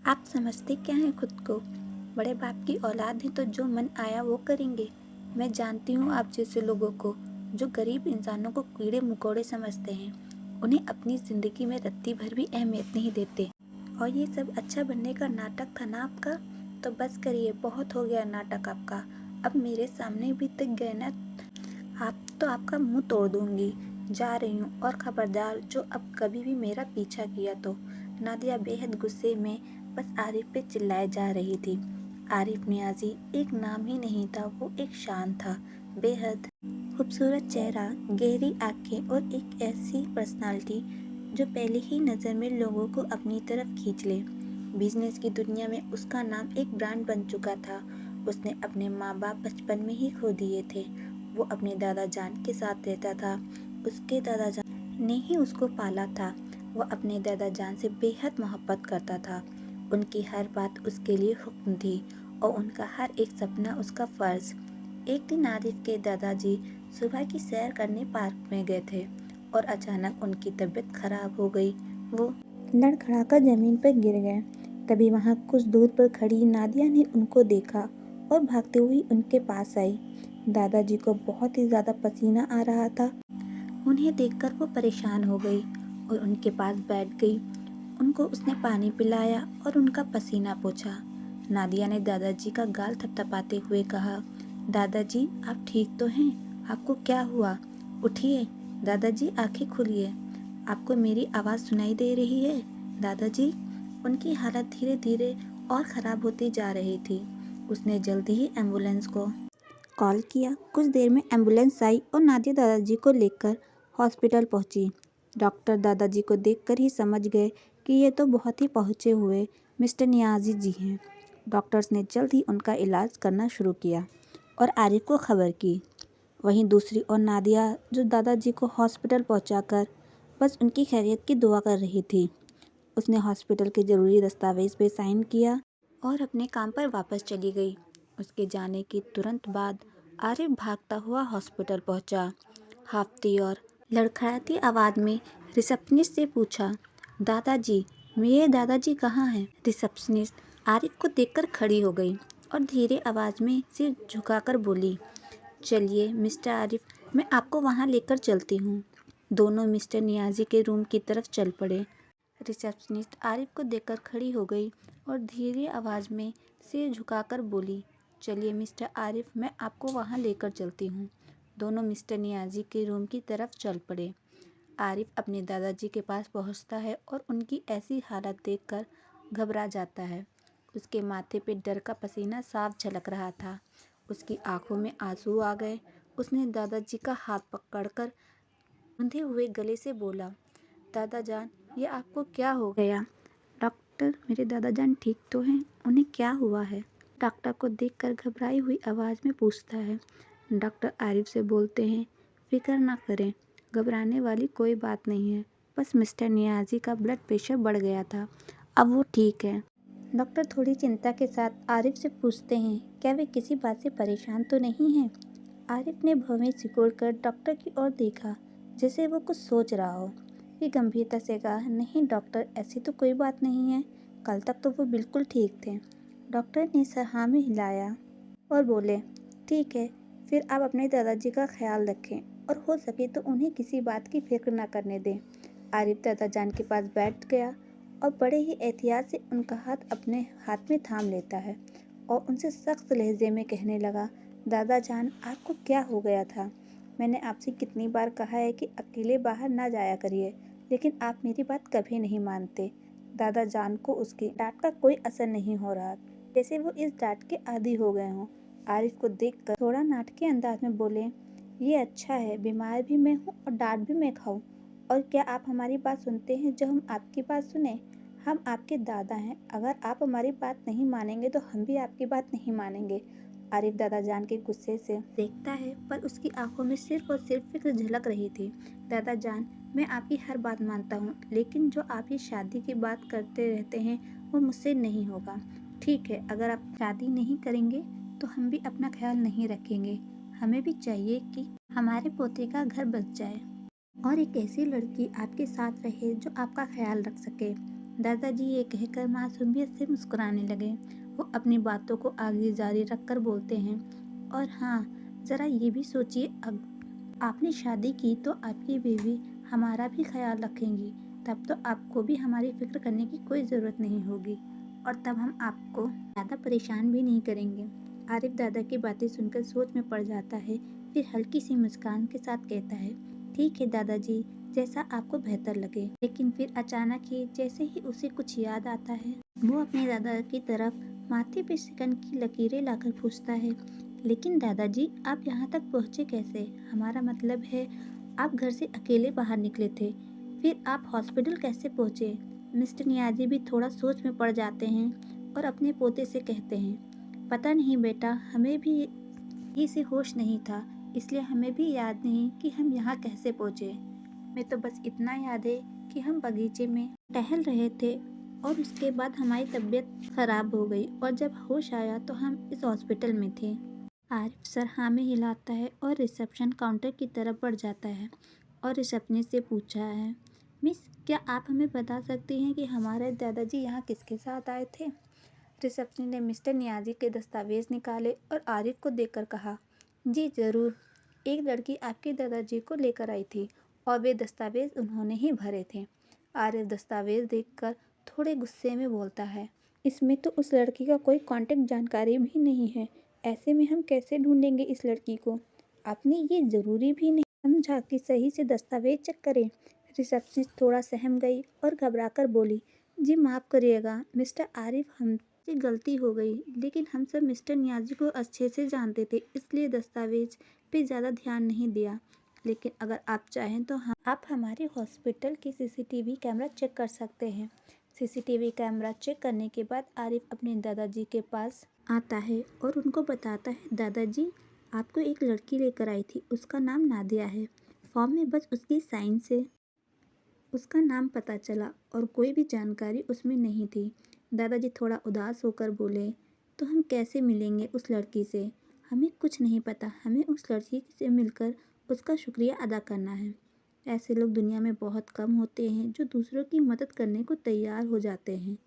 आप समझते क्या हैं खुद को? बड़े बाप की औलाद हैं तो जो मन आया वो करेंगे। मैं जानती हूँ आप जैसे लोगों को, जो गरीब इंसानों को कीड़े मकोड़े समझते हैं। उन्हें अपनी ज़िंदगी में रत्ती भर भी अहमियत नहीं देते। और ये सब अच्छा बनने का नाटक था ना आपका? तो बस करिए, बहुत हो गया नाटक आपका। अब मेरे सामने भी टिक गए ना आप, तो आपका मुंह तोड़ दूंगी। जा रही हूँ, और खबरदार जो अब कभी भी मेरा पीछा किया तो। नादिया बेहद गुस्से में बस आरिफ पे चिल्लाए जा रही थी। आरिफ नियाजी एक नाम ही नहीं था, वो एक शान था। बेहद खूबसूरत चेहरा, गहरी आंखें और एक ऐसी पर्सनालिटी जो पहली ही नज़र में लोगों को अपनी तरफ खींच ले। बिजनेस की दुनिया में उसका नाम एक ब्रांड बन चुका था। उसने अपने माँ बाप बचपन में ही खो दिए थे। वो अपने दादा जान के साथ रहता था। उसके दादा जान ने ही उसको पाला था। वह अपने दादा जान से बेहद मोहब्बत करता था। उनकी हर बात उसके लिए हुक्म थी और उनका हर एक सपना उसका फ़र्ज। एक दिन आरिफ के दादाजी सुबह की सैर करने पार्क में गए थे और अचानक उनकी तबीयत खराब हो गई। वो लड़खड़ाकर जमीन पर गिर गए। तभी वहाँ कुछ दूर पर खड़ी नादिया ने उनको देखा और भागते हुए उनके पास आई। दादाजी को बहुत ही ज़्यादा पसीना आ रहा था। उन्हें देखकर वो परेशान हो गई और उनके पास बैठ गई। उनको उसने पानी पिलाया और उनका पसीना पोंछा। नादिया ने दादाजी का गाल थपथपाते हुए कहा, दादाजी आप ठीक तो हैं? आपको क्या हुआ? उठिए दादाजी, आंखें खोलिए। आपको मेरी आवाज़ सुनाई दे रही है दादाजी? उनकी हालत धीरे धीरे और ख़राब होती जा रही थी। उसने जल्दी ही एम्बुलेंस को कॉल किया। कुछ देर में एम्बुलेंस आई और नादिया दादाजी को लेकर हॉस्पिटल पहुंची। डॉक्टर दादाजी को देखकर ही समझ गए कि ये तो बहुत ही पहुँचे हुए मिस्टर नियाज़ी जी हैं। डॉक्टर्स ने जल्द ही उनका इलाज करना शुरू किया और आरिफ को खबर की। वहीं दूसरी ओर नादिया, जो दादाजी को हॉस्पिटल पहुंचाकर बस उनकी खैरियत की दुआ कर रही थी, उसने हॉस्पिटल के ज़रूरी दस्तावेज़ पे साइन किया और अपने काम पर वापस चली गई। उसके जाने के तुरंत बाद आरिफ भागता हुआ हॉस्पिटल पहुंचा। हाफती और लड़खड़ाती आवाज़ में रिसेप्शनिस्ट से पूछा, दादाजी, मेरे दादाजी कहाँ हैं? रिसेप्शनिस्ट आरिफ को देखकर खड़ी हो गई और धीरे आवाज़ में सिर झुकाकर बोली, चलिए मिस्टर आरिफ, मैं आपको वहाँ लेकर चलती हूँ। दोनों मिस्टर नियाज़ी के रूम की तरफ चल पड़े। रिसेप्शनिस्ट आरिफ को देखकर खड़ी हो गई और धीरे आवाज़ में सिर झुकाकर बोली, चलिए मिस्टर आरिफ, मैं आपको वहाँ लेकर चलती हूँ। दोनों मिस्टर नियाज़ी के रूम की तरफ चल पड़े। आरिफ अपने दादाजी के पास पहुँचता है और उनकी ऐसी हालत देखकर घबरा जाता है। उसके माथे पे डर का पसीना साफ झलक रहा था। उसकी आंखों में आंसू आ गए। उसने दादाजी का हाथ पकड़कर बंधे हुए गले से बोला, दादा जान, ये आपको क्या हो गया? डॉक्टर, मेरे दादा जान ठीक तो हैं? उन्हें क्या हुआ है? डॉक्टर को देखकर घबराई हुई आवाज़ में पूछता है। डॉक्टर आरिफ से बोलते हैं, फिक्र ना करें, घबराने वाली कोई बात नहीं है। बस मिस्टर नियाज़ी का ब्लड प्रेशर बढ़ गया था, अब वो ठीक है। डॉक्टर थोड़ी चिंता के साथ आरिफ से पूछते हैं, क्या वे किसी बात से परेशान तो नहीं हैं? आरिफ ने भवें सिकोड़कर डॉक्टर की ओर देखा, जैसे वो कुछ सोच रहा हो। फिर गंभीरता से कहा, नहीं डॉक्टर, ऐसी तो कोई बात नहीं है, कल तक तो वो बिल्कुल ठीक थे। डॉक्टर ने सर हाँ में हिलाया और बोले, ठीक है, फिर आप अपने दादाजी का ख्याल रखें और हो सके तो उन्हें किसी बात की फिक्र ना करने दें। आरिफ दादा जान के पास बैठ गया और बड़े ही एहतियात से उनका हाथ अपने हाथ में थाम लेता है और उनसे सख्त लहजे में कहने लगा, दादा जान, आपको क्या हो गया था? मैंने आपसे कितनी बार कहा है कि अकेले बाहर ना जाया करिए, लेकिन आप मेरी बात कभी नहीं मानते। दादा जान को उसकी डांट का कोई असर नहीं हो रहा, जैसे वो इस डांट के आदी हो गए हों। आरिफ को देखकर थोड़ा नाटकीय अंदाज में बोले, ये अच्छा है, बीमार भी मैं हूँ और डांट भी मैं खाऊं। और क्या आप हमारी बात सुनते हैं जो हम आपकी बात सुने? हम आपके दादा हैं, अगर आप हमारी बात नहीं मानेंगे तो हम भी आपकी बात नहीं मानेंगे। आरिफ दादा जान के गुस्से से देखता है, पर उसकी आंखों में सिर्फ और सिर्फ फिक्र झलक रही थी। दादा जान, मैं आपकी हर बात मानता हूँ, लेकिन जो आप ये शादी की बात करते रहते हैं वो मुझसे नहीं होगा। ठीक है, अगर आप शादी नहीं करेंगे तो हम भी अपना ख्याल नहीं रखेंगे। हमें भी चाहिए कि हमारे पोते का घर बच जाए और एक ऐसी लड़की आपके साथ रहे जो आपका ख्याल रख सके। दादाजी ये कहकर मासूमियत से मुस्कुराने लगे। वो अपनी बातों को आगे जारी रखकर बोलते हैं, और हाँ, ज़रा ये भी सोचिए, आपने शादी की तो आपकी बीवी हमारा भी ख्याल रखेंगी। तब तो आपको भी हमारी फिक्र करने की कोई ज़रूरत नहीं होगी, और तब हम आपको ज़्यादा परेशान भी नहीं करेंगे। आरिफ दादा की बातें सुनकर सोच में पड़ जाता है, फिर हल्की सी मुस्कान के साथ कहता है, ठीक है दादाजी, जैसा आपको बेहतर लगे। लेकिन फिर अचानक ही जैसे ही उसे कुछ याद आता है, वो अपने दादा की तरफ माथे पे शिकन की लकीरें लाकर पूछता है, लेकिन दादाजी आप यहाँ तक पहुँचे कैसे? हमारा मतलब है आप घर से अकेले बाहर निकले थे, फिर आप हॉस्पिटल कैसे पहुँचे? मिस्टर नियाज़ी भी थोड़ा सोच में पड़ जाते हैं और अपने पोते से कहते हैं, पता नहीं बेटा, हमें भी ये से होश नहीं था, इसलिए हमें भी याद नहीं कि हम यहाँ कैसे पहुँचे। हमें तो बस इतना याद है कि हम बगीचे में टहल रहे थे और उसके बाद हमारी तबीयत ख़राब हो गई, और जब होश आया तो हम इस हॉस्पिटल में थे। आरिफ सर हाँ में हिलाता है और रिसेप्शन काउंटर की तरफ बढ़ जाता है और रिसेप्शनिस्ट से पूछा है, मिस, क्या आप हमें बता सकती हैं कि हमारे दादाजी यहाँ किसके साथ आए थे? रिसेप्शनिस्ट ने मिस्टर नियाज़ी के दस्तावेज़ निकाले और आरिफ को देखकर कहा, जी ज़रूर, एक लड़की आपके दादाजी को लेकर आई थी और वे दस्तावेज़ उन्होंने ही भरे थे। आरिफ दस्तावेज़ देखकर थोड़े गुस्से में बोलता है, इसमें तो उस लड़की का कोई कांटेक्ट जानकारी भी नहीं है, ऐसे में हम कैसे ढूंढेंगे इस लड़की को? आपने ये ज़रूरी भी नहीं समझा कि सही से दस्तावेज चेक करें? रिसेप्शनिस्ट थोड़ा सहम गई और घबराकर बोली, जी माफ़ करिएगा मिस्टर आरिफ, हमसे गलती हो गई, लेकिन हम सब मिस्टर नियाज़ी को अच्छे से जानते थे, इसलिए दस्तावेज पे ज़्यादा ध्यान नहीं दिया। लेकिन अगर आप चाहें तो आप हमारे हॉस्पिटल की सीसीटीवी कैमरा चेक कर सकते हैं। सीसीटीवी कैमरा चेक करने के बाद आरिफ अपने दादाजी के पास आता है और उनको बताता है, दादाजी, आपको एक लड़की लेकर आई थी, उसका नाम नादिया है। फॉर्म में बस उसकी साइन से उसका नाम पता चला और कोई भी जानकारी उसमें नहीं थी। दादाजी थोड़ा उदास होकर बोले, तो हम कैसे मिलेंगे उस लड़की से? हमें कुछ नहीं पता, हमें उस लड़की से मिलकर उसका शुक्रिया अदा करना है। ऐसे लोग दुनिया में बहुत कम होते हैं जो दूसरों की मदद करने को तैयार हो जाते हैं,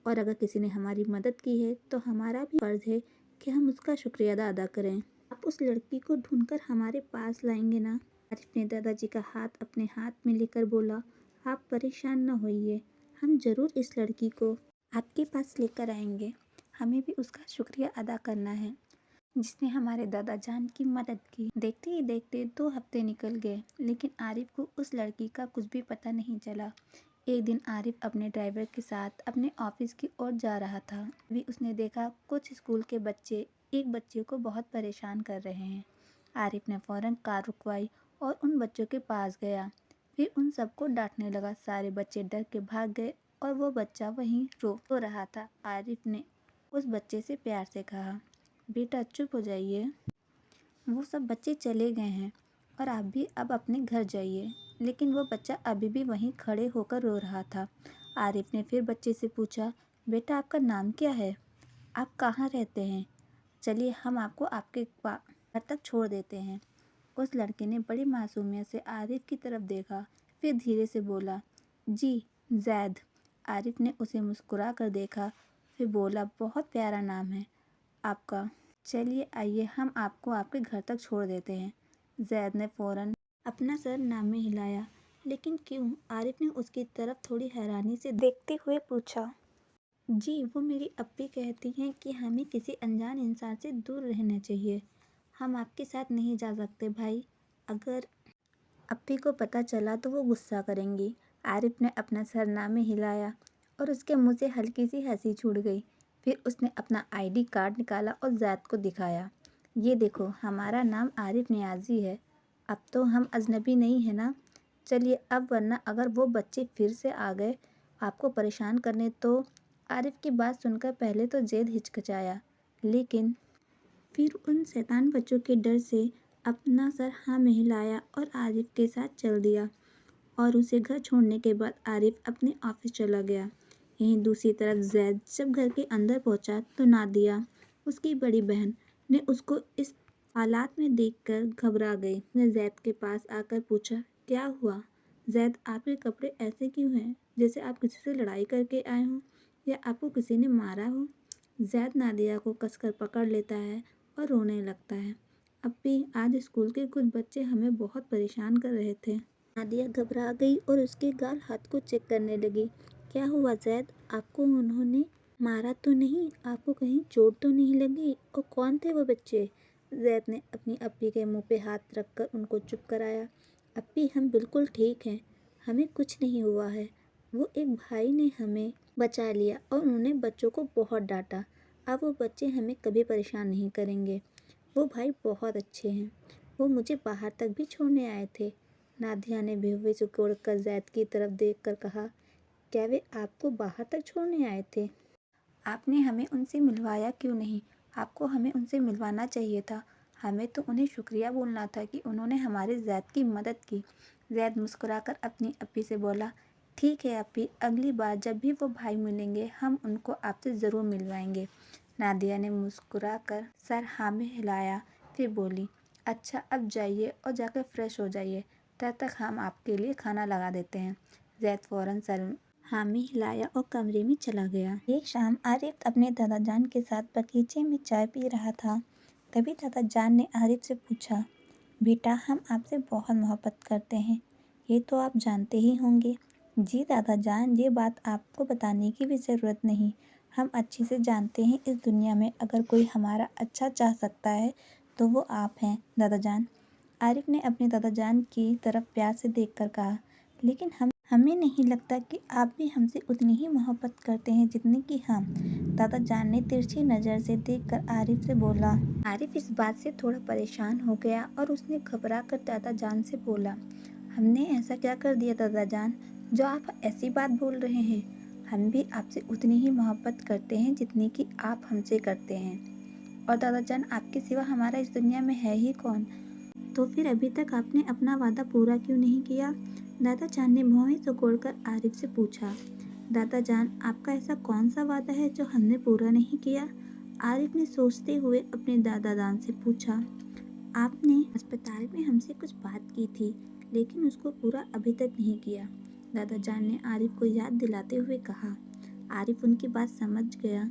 और अगर किसी ने हमारी मदद की है तो हमारा भी फर्ज है कि हम उसका शुक्रिया अदा करें। आप उस लड़की को ढूंढकर हमारे पास लाएंगे ना? आरिफ ने दादाजी का हाथ अपने हाथ में लेकर बोला, आप परेशान न होइए, हम ज़रूर इस लड़की को आपके पास लेकर आएंगे। हमें भी उसका शुक्रिया अदा करना है जिसने हमारे दादा जान की मदद की। देखते ही देखते 2 हफ्ते निकल गए, लेकिन आरिफ को उस लड़की का कुछ भी पता नहीं चला। एक दिन आरिफ अपने ड्राइवर के साथ अपने ऑफिस की ओर जा रहा था। तभी उसने देखा कुछ स्कूल के बच्चे एक बच्चे को बहुत परेशान कर रहे हैं। आरिफ ने फौरन कार रुकवाई और उन बच्चों के पास गया। फिर उन सबको डांटने लगा। सारे बच्चे डर के भाग गए और वो बच्चा वहीं रो रहा था। आरिफ ने उस बच्चे से प्यार से कहा, बेटा चुप हो जाइए, वो सब बच्चे चले गए हैं और आप भी अब अपने घर जाइए। लेकिन वो बच्चा अभी भी वहीं खड़े होकर रो रहा था। आरिफ ने फिर बच्चे से पूछा, बेटा आपका नाम क्या है? आप कहाँ रहते हैं? चलिए हम आपको आपके घर तक छोड़ देते हैं। उस लड़के ने बड़ी मासूमियत से आरिफ की तरफ देखा, फिर धीरे से बोला, जी जैद। आरिफ ने उसे मुस्कुरा कर देखा, फिर बोला, बहुत प्यारा नाम है आपका। चलिए आइए हम आपको आपके घर तक छोड़ देते हैं। जैद ने फ़ौरन अपना सर नाम में हिलाया। लेकिन क्यों? आरिफ ने उसकी तरफ थोड़ी हैरानी से देखते हुए पूछा। जी, वो मेरी अप्पी कहती हैं कि हमें किसी अनजान इंसान से दूर रहना चाहिए। हम आपके साथ नहीं जा सकते भाई, अगर अप्पी को पता चला तो वो गुस्सा करेंगी। आरिफ ने अपना सरनामे हिलाया और उसके मुंह से हल्की सी हंसी छूट गई। फिर उसने अपना आईडी कार्ड निकाला और जैद को दिखाया। ये देखो, हमारा नाम आरिफ नियाज़ी है। अब तो हम अजनबी नहीं है ना? चलिए अब, वरना अगर वो बच्चे फिर से आ गए आपको परेशान करने तो। आरिफ की बात सुनकर पहले तो जैद हिचकिचाया, लेकिन फिर उन शैतान बच्चों के डर से अपना सर हाँ में हिलाया और आरिफ के साथ चल दिया। और उसे घर छोड़ने के बाद आरिफ अपने ऑफिस चला गया। यहीं दूसरी तरफ जैद जब घर के अंदर पहुंचा तो नादिया, उसकी बड़ी बहन, ने उसको इस हालात में देखकर घबरा गई। उसने जैद के पास आकर पूछा, क्या हुआ? ज़ैद, आपके कपड़े ऐसे क्यों हैं जैसे आप किसी से लड़ाई करके आए हों या आपको किसी ने मारा हो। ज़ैद नादिया को कसकर पकड़ लेता है और रोने लगता है। अप्पी, आज स्कूल के कुछ बच्चे हमें बहुत परेशान कर रहे थे। नादिया घबरा गई और उसके गाल हाथ को चेक करने लगी। क्या हुआ ज़ैद, आपको उन्होंने मारा तो नहीं, आपको कहीं चोट तो नहीं लगी, और कौन थे वो बच्चे? ज़ैद ने अपनी अप्पी के मुंह पे हाथ रखकर उनको चुप कराया। अप्पी, हम बिल्कुल ठीक हैं, हमें कुछ नहीं हुआ है। वो एक भाई ने हमें बचा लिया और उन्होंने बच्चों को बहुत डांटा। अब वो बच्चे हमें कभी परेशान नहीं करेंगे। वो भाई बहुत अच्छे हैं, वो मुझे बाहर तक भी छोड़ने आए थे। नादिया ने बेहुए सिकोड़ कर ज़ैद की तरफ देखकर कहा, क्या वे आपको बाहर तक छोड़ने आए थे? आपने हमें उनसे मिलवाया क्यों नहीं? आपको हमें उनसे मिलवाना चाहिए था। हमें तो उन्हें शुक्रिया बोलना था कि उन्होंने हमारे ज़ैद की मदद की। ज़ैद मुस्कुराकर अपनी अप्पी से बोला, ठीक है अप्पी, अगली बार जब भी वो भाई मिलेंगे हम उनको आपसे ज़रूर मिलवाएंगे। नादिया ने मुस्कुराकर सर हाँ में हिलाया, फिर बोली, अच्छा अब जाइए और जाकर फ्रेश हो जाइए, तब तक हम आपके लिए खाना लगा देते हैं। ज़ैद फ़ौरन सर हामी हिलाया और कमरे में चला गया। एक शाम आरिफ अपने दादा जान के साथ बगीचे में चाय पी रहा था। तभी दादा जान ने आरिफ से पूछा, बेटा, हम आपसे बहुत मोहब्बत करते हैं, ये तो आप जानते ही होंगे। जी दादा जान, ये बात आपको बताने की भी ज़रूरत नहीं, हम अच्छे से जानते हैं। इस दुनिया में अगर कोई हमारा अच्छा चाह सकता है तो वो आप हैं दादा जान। आरिफ ने अपने दादा जान की तरफ प्यार से देखकर कहा, लेकिन हमें नहीं लगता कि आप भी हमसे उतनी ही मोहब्बत करते हैं जितनी कि हम। दादा जान ने तिरछी नज़र से देखकर आरिफ से बोला। आरिफ इस बात से थोड़ा परेशान हो गया और उसने घबरा कर दादा जान से बोला, हमने ऐसा क्या कर दिया दादा जान, जो आप ऐसी बात बोल रहे हैं? हम भी आपसे उतनी ही मोहब्बत करते हैं जितनी कि आप हमसे करते हैं। और दादा जान, आपके सिवा हमारा इस दुनिया में है ही कौन? तो फिर अभी तक आपने अपना वादा पूरा क्यों नहीं किया? दादा जान ने भौहें सिकोड़कर आरिफ से पूछा। दादा जान, आपका ऐसा कौन सा वादा है जो हमने पूरा नहीं किया? आरिफ ने सोचते हुए अपने दादा जान से पूछा। आपने अस्पताल में हमसे कुछ बात की थी, लेकिन उसको पूरा अभी तक नहीं किया, दादा जान ने आरिफ को याद दिलाते हुए कहा। आरिफ उनकी बात समझ गया।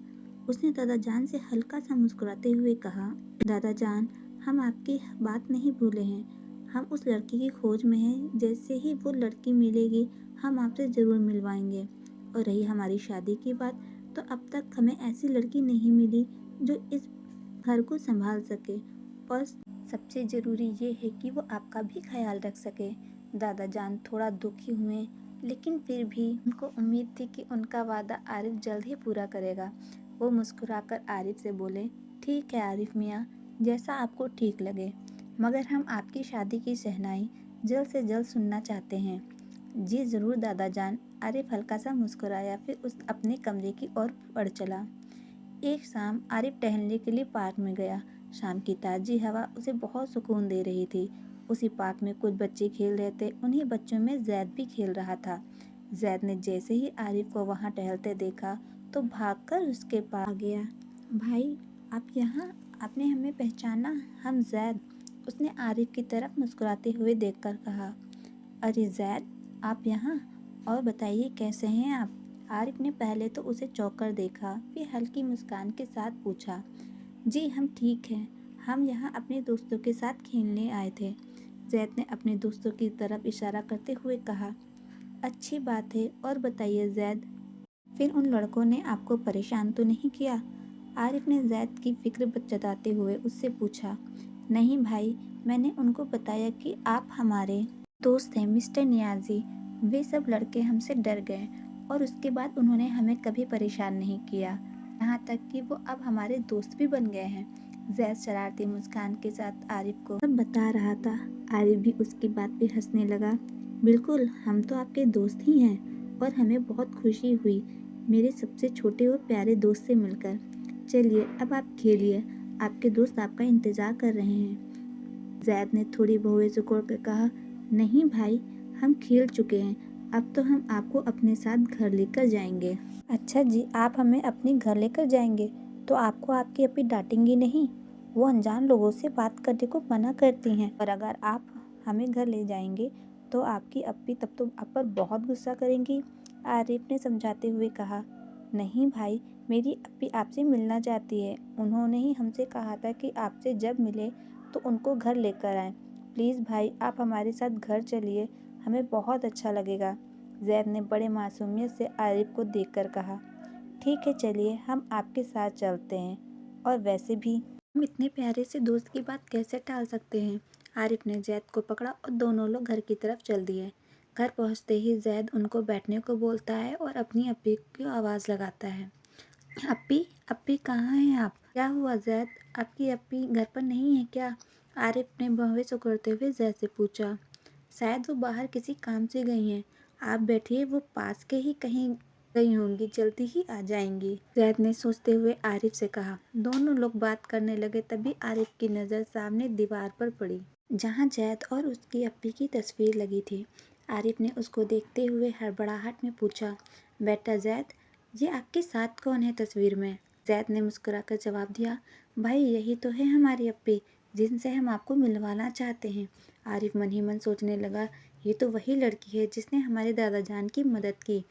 उसने दादा जान से हल्का सा मुस्कुराते हुए कहा, दादा जान, हम आपकी बात नहीं भूले हैं। हम उस लड़की की खोज में हैं। जैसे ही वो लड़की मिलेगी हम आपसे ज़रूर मिलवाएंगे। और रही हमारी शादी की बात, तो अब तक हमें ऐसी लड़की नहीं मिली जो इस घर को संभाल सके, और सबसे ज़रूरी ये है कि वो आपका भी ख्याल रख सके। दादा जान थोड़ा दुखी हुए, लेकिन फिर भी उनको उम्मीद थी कि उनका वादा आरिफ जल्द ही पूरा करेगा। वो मुस्कुराकर आरिफ से बोले, ठीक है आरिफ मियाँ, जैसा आपको ठीक लगे, मगर हम आपकी शादी की शहनाई जल्द से जल्द सुनना चाहते हैं। जी ज़रूर दादा जान, आरिफ हल्का सा मुस्कुराया, फिर उस अपने कमरे की ओर बढ़ चला। एक शाम आरिफ टहलने के लिए पार्क में गया। शाम की ताज़ी हवा उसे बहुत सुकून दे रही थी। उसी पार्क में कुछ बच्चे खेल रहे थे। उन्हीं बच्चों में ज़ैद भी खेल रहा था। ज़ैद ने जैसे ही आरिफ को वहाँ टहलते देखा तो भागकर उसके पास आ गया। भाई, आप यहाँ, आपने हमें पहचाना? हम ज़ैद, उसने आरिफ की तरफ मुस्कुराते हुए देखकर कहा। अरे ज़ैद, आप यहाँ, और बताइए कैसे हैं आप? आरिफ ने पहले तो उसे चौंक कर देखा, फिर हल्की मुस्कान के साथ पूछा, जी हम ठीक हैं, हम यहाँ अपने दोस्तों के साथ खेलने आए थे। ज़ैद ने अपने दोस्तों की तरफ इशारा करते हुए कहा, अच्छी बात है, और बताइए ज़ैद, फिर उन लड़कों ने आपको परेशान तो नहीं किया? आरिफ ने ज़ैद की फिक्र जताते हुए उससे पूछा। नहीं भाई, मैंने उनको बताया कि आप हमारे दोस्त हैं मिस्टर नियाज़ी। वे सब लड़के हमसे डर गए और उसके बाद उन्होंने हमें कभी परेशान नहीं किया, यहाँ तक कि वो अब हमारे दोस्त भी बन गए हैं। ज़ैद शरारती मुस्कान के साथ आरिफ को सब बता रहा था। आरिफ भी उसकी बात पे हंसने लगा। बिल्कुल, हम तो आपके दोस्त ही हैं और हमें बहुत खुशी हुई मेरे सबसे छोटे और प्यारे दोस्त से मिलकर। चलिए अब आप खेलिए, आपके दोस्त आपका इंतज़ार कर रहे हैं। ज़ैद ने थोड़ी भौहें सिकोड़ कर कहा, नहीं भाई, हम खेल चुके हैं, अब तो हम आपको अपने साथ घर लेकर जाएंगे। अच्छा जी, आप हमें अपने घर लेकर जाएंगे, तो आपको आपकी अप्पी डांटेंगी नहीं? वो अनजान लोगों से बात करने को मना करती हैं, और अगर आप हमें घर ले जाएंगे तो आपकी अप्पी तब तो आप पर बहुत गुस्सा करेंगी, आरिफ ने समझाते हुए कहा। नहीं भाई, मेरी अप्पी आपसे मिलना चाहती है। उन्होंने ही हमसे कहा था कि आपसे जब मिले तो उनको घर लेकर आएं। प्लीज़ भाई, आप हमारे साथ घर चलिए, हमें बहुत अच्छा लगेगा। जैद ने बड़े मासूमियत से आरिफ को देखकर कहा। ठीक है, चलिए हम आपके साथ चलते हैं, और वैसे भी हम इतने प्यारे से दोस्त की बात कैसे टाल सकते हैं। आरिफ ने जैद को पकड़ा और दोनों लोग घर की तरफ चल दिए। घर पहुंचते ही जैद उनको बैठने को बोलता है और अपनी अप्पी की आवाज़ लगाता है। अप्पी, अप्पी कहाँ हैं आप? क्या हुआ जैद, आपकी अप्पी घर पर नहीं है क्या? आरिफ ने भौहें सुकुड़ते हुए जैद से पूछा। शायद वो बाहर किसी काम से गई हैं। आप बैठिए, वो पास के ही कहीं गई होंगी, जल्दी ही आ जाएंगी, जैद ने सोचते हुए आरिफ से कहा। दोनों लोग बात करने लगे, तभी आरिफ की नज़र सामने दीवार पर पड़ी, जहाँ जैद और उसकी अप्पी की तस्वीर लगी थी। आरिफ ने उसको देखते हुए हड़बड़ाहट में पूछा, बेटा जैद, ये आपके साथ कौन है तस्वीर में? जैद ने मुस्कुराकर जवाब दिया, भाई यही तो है हमारी अप्पी, जिनसे हम आपको मिलवाना चाहते हैं। आरिफ मन ही मन सोचने लगा, ये तो वही लड़की है जिसने हमारे दादा जान की मदद की।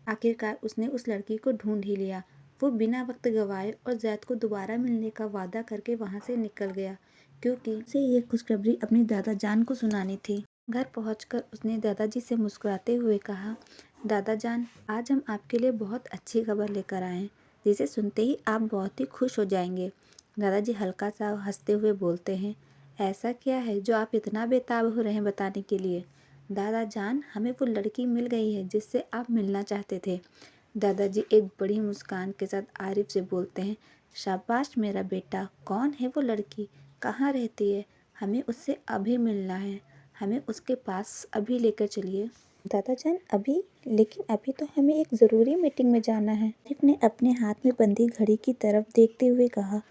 आखिरकार उसने उस लड़की को ढूंढ ही लिया। वो बिना वक्त गंवाए और जैद को दोबारा मिलने का वादा करके वहाँ से निकल गया, क्योंकि उसे ये खुशखबरी अपनी दादा जान को सुनानी थी। घर पहुंचकर उसने दादाजी से मुस्कुराते हुए कहा, दादा जान, आज हम आपके लिए बहुत अच्छी खबर लेकर आए हैं, जिसे सुनते ही आप बहुत ही खुश हो जाएंगे। दादाजी हल्का सा हंसते हुए बोलते हैं, ऐसा क्या है जो आप इतना बेताब हो रहे हैं बताने के लिए? दादा जान, हमें वो लड़की मिल गई है जिससे आप मिलना चाहते थे। दादाजी एक बड़ी मुस्कान के साथ आरिफ से बोलते हैं, शाबाश मेरा बेटा, कौन है वो लड़की, कहाँ रहती है? हमें उससे अभी मिलना है, हमें उसके पास अभी लेकर चलिए। दादा जान, अभी? लेकिन अभी तो हमें एक ज़रूरी मीटिंग में जाना है, आरिफ ने अपने हाथ में बंधी घड़ी की तरफ देखते हुए कहा।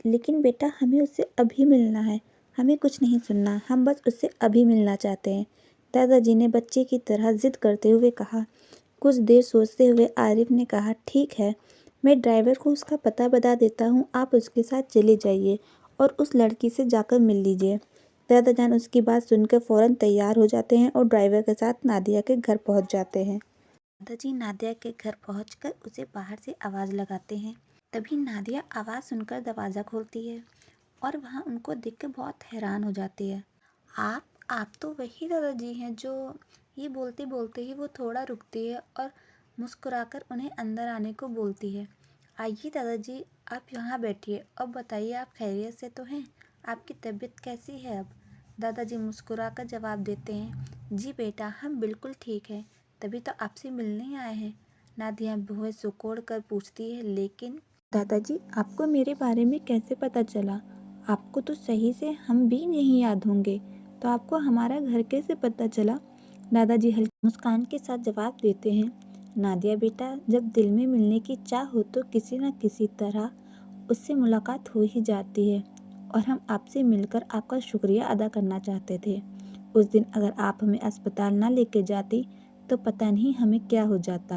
लेकिन बेटा, हमें उससे अभी मिलना है, हमें कुछ नहीं सुनना, हम बस उससे अभी मिलना चाहते हैं, दादाजी ने बच्चे की तरह जिद करते हुए कहा। कुछ देर सोचते हुए आरिफ ने कहा, ठीक है, मैं ड्राइवर को उसका पता बता देता हूँ, आप उसके साथ चले जाइए और उस लड़की से जाकर मिल लीजिए। दादा जान उसकी बात सुनकर फ़ौरन तैयार हो जाते हैं और ड्राइवर के साथ नादिया के घर पहुँच जाते हैं। दादाजी नादिया के घर पहुँचकर उसे बाहर से आवाज़ लगाते हैं। तभी नादिया आवाज़ सुनकर दरवाज़ा खोलती है और वहाँ उनको देखकर बहुत हैरान हो जाती है। आप तो वही दादाजी हैं जो, ये बोलते बोलते ही वो थोड़ा रुकती है और मुस्कुराकर उन्हें अंदर आने को बोलती है। आइए दादाजी, आप यहाँ बैठिए और बताइए, आप खैरियत से तो हैं? आपकी तबीयत कैसी है अब? दादाजी मुस्कुराकर जवाब देते हैं, जी बेटा, हम बिल्कुल ठीक हैं, तभी तो आपसे मिलने आए हैं। नादिया भुएं सिकोड़ कर पूछती है, लेकिन दादाजी, आपको मेरे बारे में कैसे पता चला? आपको तो सही से हम भी नहीं याद होंगे, तो आपको हमारा घर कैसे पता चला? दादाजी हल्की मुस्कान के साथ जवाब देते हैं, नादिया बेटा, जब दिल में मिलने की चाह हो तो किसी न किसी तरह उससे मुलाकात हो ही जाती है, और हम आपसे मिलकर आपका शुक्रिया अदा करना चाहते थे। उस दिन अगर आप हमें अस्पताल ना लेके जाती तो पता नहीं हमें क्या हो जाता।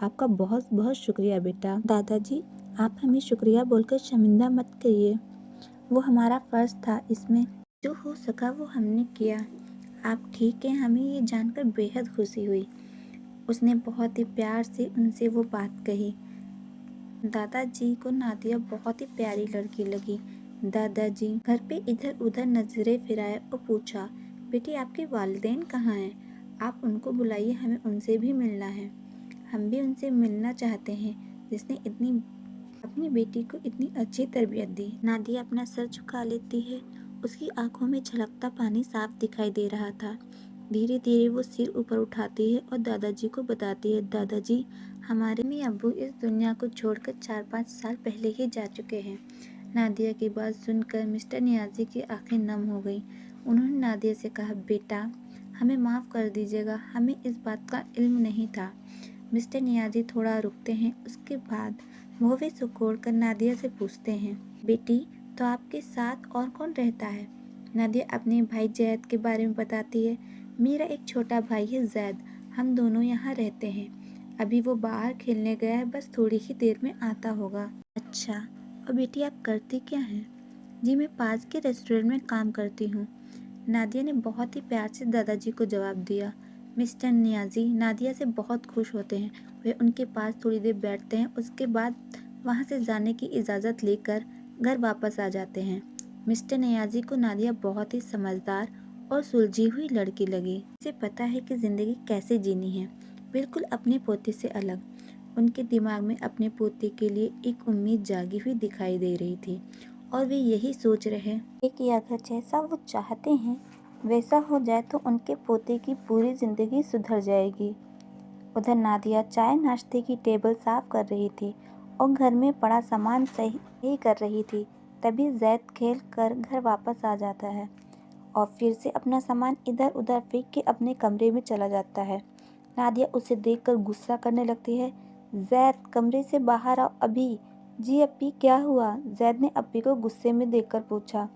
आपका बहुत बहुत शुक्रिया बेटा। दादाजी, आप हमें शुक्रिया बोलकर शर्मिंदा मत करिए, वो हमारा फ़र्ज़ था, इसमें जो हो सका वो हमने किया। आप ठीक हैं, हमें ये जानकर बेहद खुशी हुई। उसने बहुत ही प्यार से उनसे वो बात कही। दादाजी को नादिया बहुत ही प्यारी लड़की लगी। दादाजी घर पे इधर उधर नज़रें फिराए और पूछा, बेटी आपके वालिदैन कहाँ हैं? आप उनको बुलाइए, हमें उनसे भी मिलना है। हम भी उनसे मिलना चाहते हैं जिसने इतनी अपनी बेटी को इतनी अच्छी तरबियत दी। नादिया अपना सर झुका लेती है, उसकी आंखों में छलकता पानी साफ दिखाई दे रहा था। धीरे धीरे वो सिर ऊपर उठाती है और दादाजी को बताती है, दादाजी, हमारे अम्मी अब्बू इस दुनिया को छोड़कर 4-5 साल पहले ही जा चुके हैं। नादिया की बात सुनकर मिस्टर नियाज़ी की आंखें नम हो गई। उन्होंने नादिया से कहा, बेटा, हमें माफ़ कर दीजिएगा, हमें इस बात का इल्म नहीं था। मिस्टर नियाज़ी थोड़ा रुकते हैं, उसके बाद भौवें सिकोड़कर नादिया से पूछते हैं, बेटी, तो आपके साथ और कौन रहता है? नादिया अपने भाई जैद के बारे में बताती है, मेरा एक छोटा भाई है जैद, हम दोनों यहाँ रहते हैं। अभी वो बाहर खेलने गया है, बस थोड़ी ही देर में आता होगा। अच्छा, और बेटी आप करती क्या हैं? जी मैं पास के रेस्टोरेंट में काम करती हूँ। नादिया ने बहुत ही प्यार से दादाजी को जवाब दिया। मिस्टर नियाज़ी नादिया से बहुत खुश होते हैं। वे उनके पास थोड़ी देर बैठते हैं, उसके बाद वहाँ से जाने की इजाज़त लेकर घर वापस आ जाते हैं। मिस्टर नियाज़ी को नादिया बहुत ही समझदार और सुलझी हुई लड़की लगी। उसे पता है कि ज़िंदगी कैसे जीनी है, बिल्कुल अपने पोते से अलग। उनके दिमाग में अपने पोते के लिए एक उम्मीद जागी हुई दिखाई दे रही थी और वे यही सोच रहे हैं कि अगर जैसा वो चाहते हैं वैसा हो जाए तो उनके पोते की पूरी ज़िंदगी सुधर जाएगी। उधर नादिया चाय नाश्ते की टेबल साफ कर रही थी और घर में पड़ा सामान सही कर रही थी। तभी जैद खेल कर घर वापस आ जाता है और फिर से अपना सामान इधर उधर फेंक के अपने कमरे में चला जाता है। नादिया उसे देखकर गुस्सा करने लगती है। जैद, कमरे से बाहर आओ अभी। जी अप्पी, क्या हुआ? जैद ने अप्पी को गुस्से में देखकर पूछा।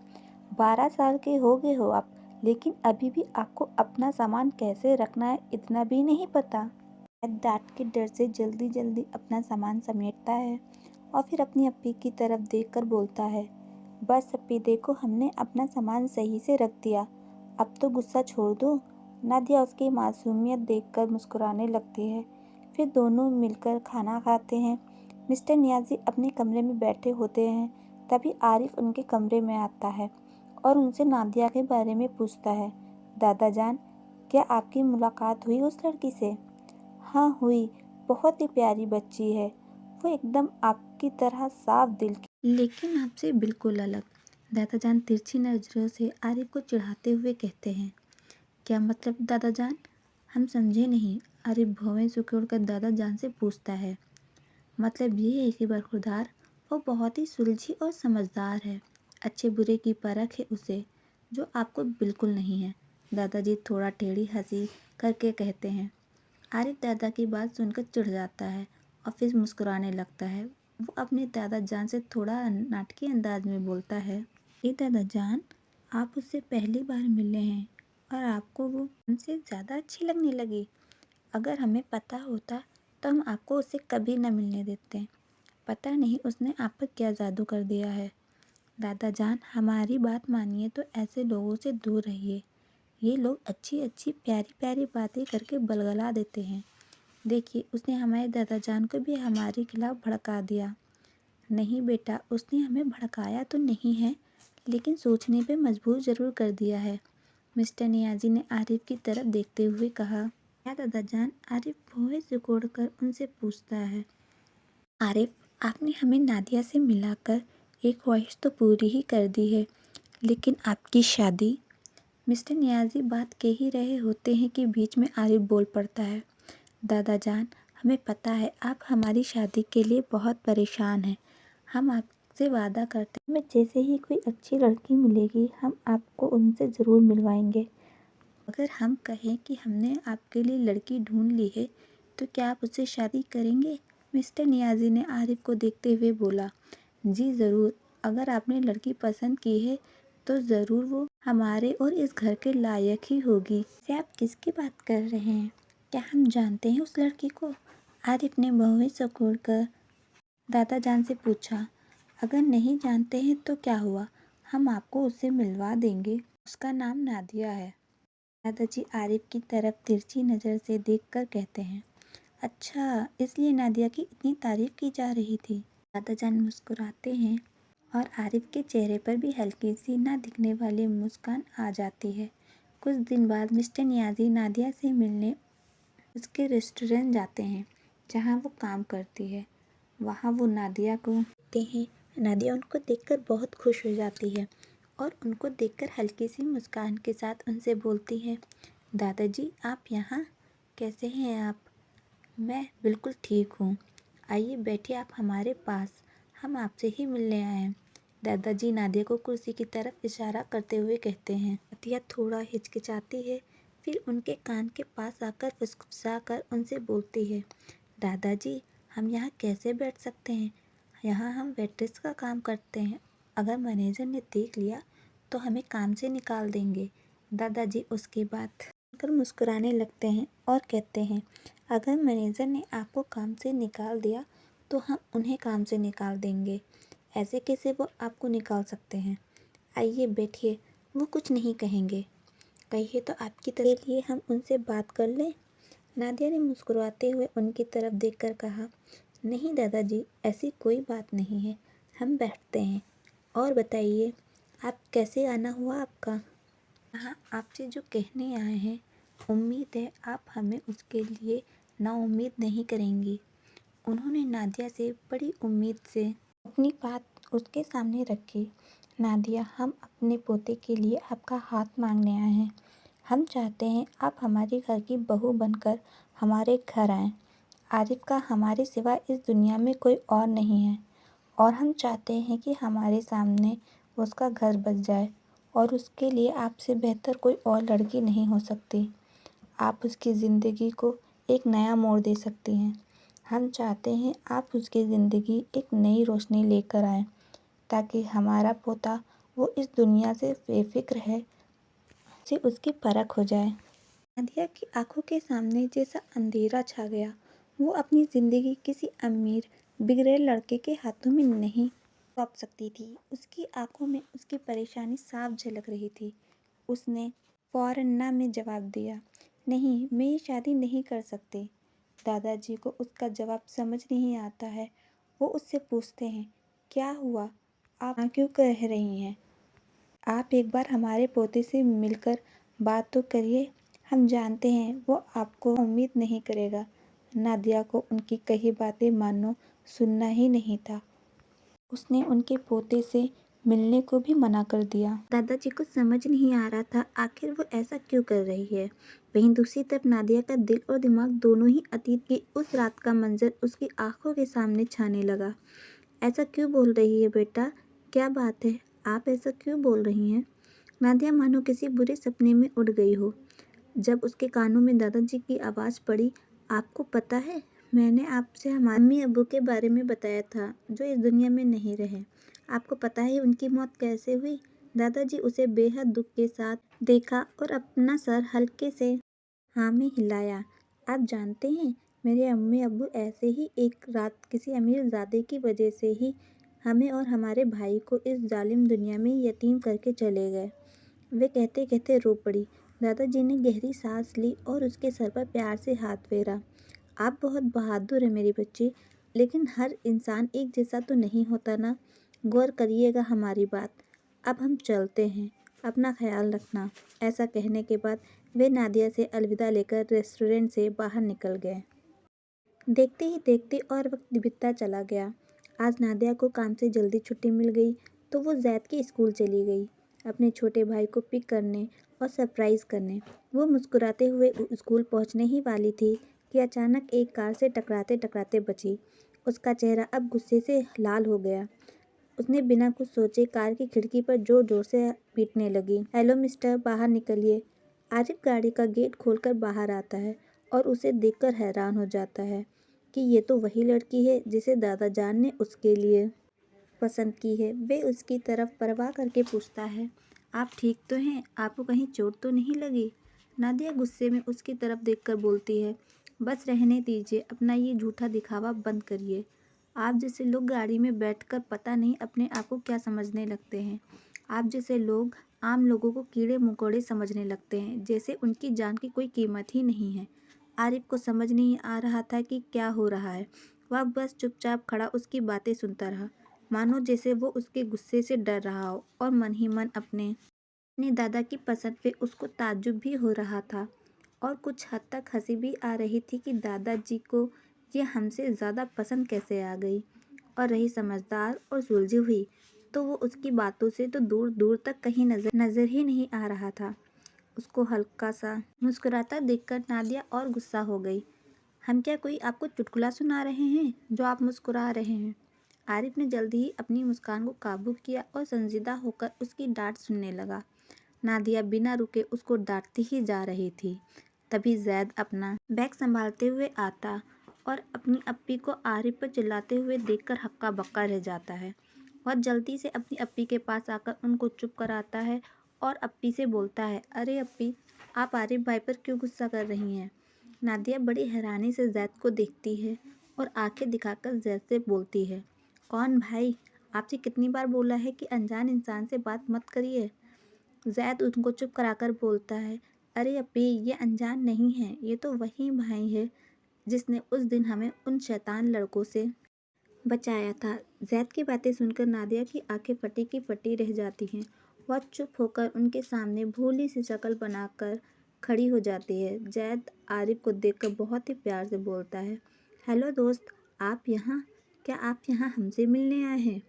12 साल के हो गए हो आप, लेकिन अभी भी आपको अपना सामान कैसे रखना है इतना भी नहीं पता। जैद डांट के डर से जल्दी जल्दी अपना सामान समेटता है और फिर अपनी अप्पी की तरफ देखकर बोलता है, बस अप्पी देखो, हमने अपना सामान सही से रख दिया, अब तो गुस्सा छोड़ दो। नादिया उसकी मासूमियत देखकर मुस्कुराने लगती है। फिर दोनों मिलकर खाना खाते हैं। मिस्टर नियाज़ी अपने कमरे में बैठे होते हैं, तभी आरिफ उनके कमरे में आता है और उनसे नादिया के बारे में पूछता है। दादा जान, क्या आपकी मुलाकात हुई उस लड़की से? हाँ हुई, बहुत ही प्यारी बच्ची है, वो एकदम आपकी तरह साफ दिल की, लेकिन आपसे बिल्कुल अलग। दादाजान तिरछी नजरों से आरिफ को चिढ़ाते हुए कहते हैं। क्या मतलब दादाजान? हम समझे नहीं। आरिफ भौहें सिकोड़कर दादाजान से पूछता है। मतलब ये है कि बरखुरदार, वो बहुत ही सुलझी और समझदार है। अच्छे बुरे की परख है उसे, जो आपको बिल्कुल नहीं है। दादाजी थोड़ा टेढ़ी हंसी करके कहते हैं। आरिफ दादा की बात सुनकर चिढ़ जाता है और फिर मुस्कुराने लगता है। वो अपने दादा जान से थोड़ा नाटकी अंदाज में बोलता है, ये दादा जान, आप उससे पहली बार मिले हैं और आपको वो हमसे ज़्यादा अच्छी लगने लगी। अगर हमें पता होता तो हम आपको उससे कभी न मिलने देते। पता नहीं उसने आप पर क्या जादू कर दिया है। दादा जान, हमारी बात मानिए तो ऐसे लोगों से दूर रहिए। ये लोग अच्छी अच्छी प्यारी प्यारी बातें करके बलगला देते हैं। देखिए, उसने हमारे दादाजान को भी हमारे खिलाफ भड़का दिया। नहीं बेटा, उसने हमें भड़काया तो नहीं है, लेकिन सोचने पे मजबूर ज़रूर कर दिया है। मिस्टर नियाज़ी ने आरिफ की तरफ देखते हुए कहा। क्या दादाजान? आरिफ भौहें सिकोड़कर उनसे पूछता है। आरिफ, आपने हमें नादिया से मिलाकर एक ख्वाहिश तो पूरी ही कर दी है, लेकिन आपकी शादी? मिस्टर नियाज़ी बात कह ही रहे होते हैं कि बीच में आरिफ बोल पड़ता है। दादाजान, हमें पता है आप हमारी शादी के लिए बहुत परेशान हैं। हम आपसे वादा करते हैं, हमें जैसे ही कोई अच्छी लड़की मिलेगी हम आपको उनसे ज़रूर मिलवाएंगे। अगर हम कहें कि हमने आपके लिए लड़की ढूंढ ली है तो क्या आप उससे शादी करेंगे? मिस्टर नियाज़ी ने आरिफ को देखते हुए बोला। जी ज़रूर, अगर आपने लड़की पसंद की है तो ज़रूर वो हमारे और इस घर के लायक ही होगी। वैसे आप किसकी बात कर रहे हैं? क्या हम जानते हैं उस लड़की को? आरिफ ने भौहें सिकोड़कर दादाजान से पूछा। अगर नहीं जानते हैं तो क्या हुआ, हम आपको उससे मिलवा देंगे। उसका नाम नादिया है। दादाजी आरिफ की तरफ तिरछी नज़र से देखकर कहते हैं। अच्छा, इसलिए नादिया की इतनी तारीफ की जा रही थी। दादाजान मुस्कुराते हैं और आरिफ के चेहरे पर भी हल्की सी ना दिखने वाली मुस्कान आ जाती है। कुछ दिन बाद मिस्टर नियाज़ी नादिया से मिलने उसके रेस्टोरेंट जाते हैं जहाँ वो काम करती है। वहाँ वो नादिया को देखते हैं। नादिया उनको देखकर बहुत खुश हो जाती है और उनको देखकर हल्की सी मुस्कान के साथ उनसे बोलती है। दादाजी, आप यहाँ? कैसे हैं आप? मैं बिल्कुल ठीक हूँ। आइए बैठिए आप हमारे पास, हम आपसे ही मिलने आए हैं। दादाजी नादिया को कुर्सी की तरफ इशारा करते हुए कहते हैं। नादिया थोड़ा हिचकिचाती है, फिर उनके कान के पास आकर फुसफुसा कर उनसे बोलती है। दादाजी, हम यहाँ कैसे बैठ सकते हैं? यहाँ हम वेट्रेस का काम करते हैं। अगर मैनेजर ने देख लिया तो हमें काम से निकाल देंगे। दादाजी उसकी बात सुनकर मुस्कुराने लगते हैं और कहते हैं, अगर मैनेजर ने आपको काम से निकाल दिया तो हम उन्हें काम से निकाल देंगे। ऐसे कैसे वो आपको निकाल सकते हैं? आइए बैठिए, वो कुछ नहीं कहेंगे। कहिए तो आपकी तस्वीर के लिए हम उनसे बात कर लें। नादिया ने मुस्कुराते हुए उनकी तरफ देखकर कहा, नहीं दादाजी, ऐसी कोई बात नहीं है, हम बैठते हैं। और बताइए, आप कैसे आना हुआ आपका? हाँ, आपसे जो कहने आए हैं, उम्मीद है आप हमें उसके लिए नाउम्मीद नहीं करेंगी। उन्होंने नादिया से बड़ी उम्मीद से अपनी बात उसके सामने रखी। नादिया, हम अपने पोते के लिए आपका हाथ मांगने आए हैं। हम चाहते हैं आप हमारे घर की बहू बनकर हमारे घर आएं। आरिफ का हमारे सिवा इस दुनिया में कोई और नहीं है और हम चाहते हैं कि हमारे सामने उसका घर बस जाए और उसके लिए आपसे बेहतर कोई और लड़की नहीं हो सकती। आप उसकी ज़िंदगी को एक नया मोड़ दे सकती हैं। हम चाहते हैं आप उसकी ज़िंदगी एक नई रोशनी लेकर आएँ ताकि हमारा पोता वो इस दुनिया से बेफिक्र है से उसकी परख हो जाए। नादिया की आंखों के सामने जैसा अंधेरा छा गया। वो अपनी ज़िंदगी किसी अमीर बिगड़े लड़के के हाथों में नहीं सौंप सकती थी। उसकी आंखों में उसकी परेशानी साफ झलक रही थी। उसने फौरन ना में जवाब दिया, नहीं, मैं ये शादी नहीं कर सकती। दादाजी को उसका जवाब समझ नहीं आता है। वो उससे पूछते हैं, क्या हुआ, आप हाँ क्यों कह रही हैं? आप एक बार हमारे पोते से मिलकर बात तो करिए। हम जानते हैं वो आपको उम्मीद नहीं करेगा। नादिया को उनकी कही बातें मानो सुनना ही नहीं था। उसने उनके पोते से मिलने को भी मना कर दिया। दादाजी को समझ नहीं आ रहा था आखिर वो ऐसा क्यों कर रही है। वहीं दूसरी तरफ नादिया का दिल और दिमाग दोनों ही अतीत की उस रात का मंजर उसकी आंखों के सामने छाने लगा। ऐसा क्यों बोल रही है बेटा? क्या बात है? आप ऐसा क्यों बोल रही हैं? नादिया मानो किसी बुरे सपने में उड़ गई हो। जब उसके कानों में दादाजी की आवाज़ पड़ी, आपको पता है, मैंने आपसे हमारे अम्मी अब्बू के बारे में बताया था जो इस दुनिया में नहीं रहे। आपको पता है उनकी मौत कैसे हुई? दादाजी उसे बेहद दुख के साथ देखा और अपना सर हल्के से हाँ में हिलाया। आप जानते हैं, मेरे अम्मी अब्बू ऐसे ही एक रात किसी अमीर ज़ादे की वजह से ही हमें और हमारे भाई को इस जालिम दुनिया में यतीम करके चले गए। वे कहते कहते रो पड़ी। दादाजी ने गहरी सांस ली और उसके सर पर प्यार से हाथ फेरा। आप बहुत बहादुर हैं मेरी बच्ची, लेकिन हर इंसान एक जैसा तो नहीं होता ना। गौर करिएगा हमारी बात। अब हम चलते हैं, अपना ख्याल रखना। ऐसा कहने के बाद वे नादिया से अलविदा लेकर रेस्टोरेंट से बाहर निकल गए। देखते ही देखते और वक्त बीतता चला गया। आज नादिया को काम से जल्दी छुट्टी मिल गई तो वो जैद के स्कूल चली गई अपने छोटे भाई को पिक करने और सरप्राइज़ करने। वो मुस्कुराते हुए स्कूल पहुंचने ही वाली थी कि अचानक एक कार से टकराते टकराते बची। उसका चेहरा अब गुस्से से लाल हो गया। उसने बिना कुछ सोचे कार की खिड़की पर जोर जोर से पीटने लगी। हेलो मिस्टर, बाहर निकलिए। आरिफ गाड़ी का गेट खोलकर बाहर आता है और उसे देखकर हैरान हो जाता है कि ये तो वही लड़की है जिसे दादा जान ने उसके लिए पसंद की है। वे उसकी तरफ परवाह करके पूछता है, आप ठीक तो हैं? आपको कहीं चोट तो नहीं लगी? नादिया गुस्से में उसकी तरफ देखकर बोलती है, बस रहने दीजिए, अपना ये झूठा दिखावा बंद करिए। आप जैसे लोग गाड़ी में बैठकर पता नहीं अपने आप को क्या समझने लगते हैं। आप जैसे लोग आम लोगों को कीड़े मकोड़े समझने लगते हैं, जैसे उनकी जान की कोई कीमत ही नहीं है। आरिफ को समझ नहीं आ रहा था कि क्या हो रहा है। वह बस चुपचाप खड़ा उसकी बातें सुनता रहा, मानो जैसे वो उसके गुस्से से डर रहा हो और मन ही मन अपने दादा की पसंद पे उसको ताज्जुब भी हो रहा था और कुछ हद तक हंसी भी आ रही थी कि दादाजी को ये हमसे ज़्यादा पसंद कैसे आ गई। और रही समझदार और सुलझी हुई तो वो उसकी बातों से तो दूर दूर तक कहीं नज़र ही नहीं आ रहा था। उसको हल्का सा मुस्कुराता देखकर नादिया और गुस्सा हो गई। हम क्या कोई आपको चुटकुला सुना रहे हैं जो आप मुस्कुरा रहे हैं? आरिफ ने जल्दी ही अपनी मुस्कान को काबू किया और संजीदा होकर उसकी डांट सुनने लगा। नादिया बिना रुके उसको डांटती ही जा रही थी। तभी जैद अपना बैग संभालते हुए आता और अपनी अप्पी को आरिफ पर चिल्लाते हुए देखकर हक्का बक्का रह जाता है। वह जल्दी से अपनी अप्पी के पास आकर उनको चुप कराता है और अप्पी से बोलता है, अरे अप्पी, आप आरिफ भाई पर क्यों गुस्सा कर रही हैं? नादिया बड़ी हैरानी से जैद को देखती है और आंखें दिखाकर जैद से बोलती है, कौन भाई? आपसे कितनी बार बोला है कि अनजान इंसान से बात मत करिए। ज़ैद उनको चुप कराकर बोलता है, अरे अब्बी, ये अनजान नहीं है, ये तो वही भाई है जिसने उस दिन हमें उन शैतान लड़कों से बचाया था। ज़ैद की बातें सुनकर नादिया की आंखें फटी की फटी रह जाती हैं। वह चुप होकर उनके सामने भोली सी शक्ल बनाकर खड़ी हो जाती है। ज़ैद आरिफ को देखकर बहुत ही प्यार से बोलता है, हेलो दोस्त, आप यहाँ? क्या आप यहाँ हमसे मिलने आए हैं?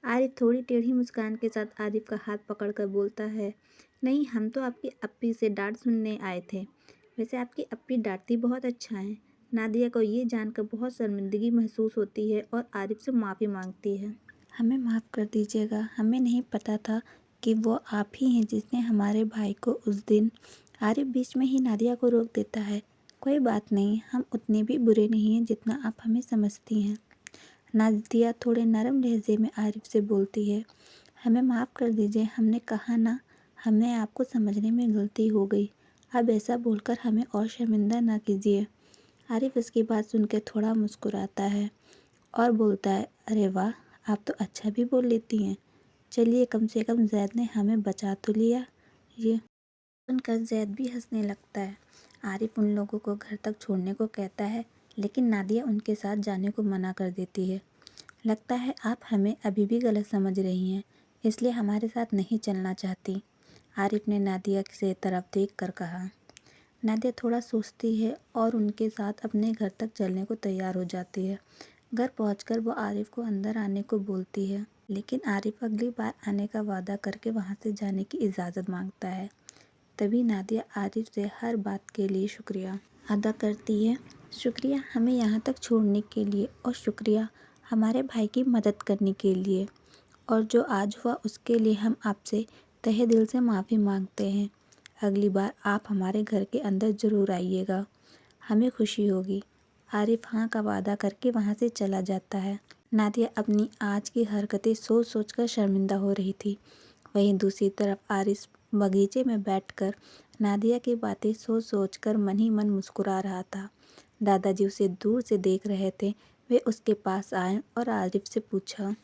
आरिफ थोड़ी टेढ़ी मुस्कान के साथ आरिफ का हाथ पकड़कर बोलता है, नहीं, हम तो आपकी अप्पी से डांट सुनने आए थे। वैसे आपकी अप्पी डांटती बहुत अच्छा है। नादिया को ये जानकर बहुत शर्मिंदगी महसूस होती है और आरिफ से माफ़ी मांगती है। हमें माफ़ कर दीजिएगा, हमें नहीं पता था कि वो आप ही हैं जिसने हमारे भाई को उस दिन। आरिफ बीच में ही नादिया को रोक देता है, कोई बात नहीं, हम उतने भी बुरे नहीं हैं जितना आप हमें समझती हैं। नादिया थोड़े नरम लहजे में आरिफ से बोलती है, हमें माफ़ कर दीजिए, हमने कहा ना, हमें आपको समझने में गलती हो गई। अब ऐसा बोलकर हमें और शर्मिंदा ना कीजिए। आरिफ इसकी बात सुनकर थोड़ा मुस्कुराता है और बोलता है, अरे वाह, आप तो अच्छा भी बोल लेती हैं। चलिए, कम से कम ज़ैद ने हमें बचा तो लिया। ये सुनकर ज़ैद भी हंसने लगता है। आरिफ उन लोगों को घर तक छोड़ने को कहता है, लेकिन नादिया उनके साथ जाने को मना कर देती है। लगता है आप हमें अभी भी गलत समझ रही हैं, इसलिए हमारे साथ नहीं चलना चाहती, आरिफ ने नादिया से तरफ देख कर कहा। नादिया थोड़ा सोचती है और उनके साथ अपने घर तक चलने को तैयार हो जाती है। घर पहुंचकर वो आरिफ को अंदर आने को बोलती है, लेकिन आरिफ अगली बार आने का वादा करके वहां से जाने की इजाज़त मांगता है। तभी नादिया आरिफ से हर बात के लिए शुक्रिया अदा करती है। शुक्रिया हमें यहाँ तक छोड़ने के लिए, और शुक्रिया हमारे भाई की मदद करने के लिए, और जो आज हुआ उसके लिए हम आपसे तहे दिल से माफ़ी मांगते हैं। अगली बार आप हमारे घर के अंदर ज़रूर आइएगा, हमें खुशी होगी। आरिफ हाँ का वादा करके वहाँ से चला जाता है। नादिया अपनी आज की हरकतें सोच सोच कर शर्मिंदा हो रही थी। वहीं दूसरी तरफ आरिफ बगीचे में बैठकर नादिया की बातें सोच सोच कर मन ही मन मुस्कुरा रहा था। दादाजी उसे दूर से देख रहे थे। वे उसके पास आए और आरिफ से पूछा,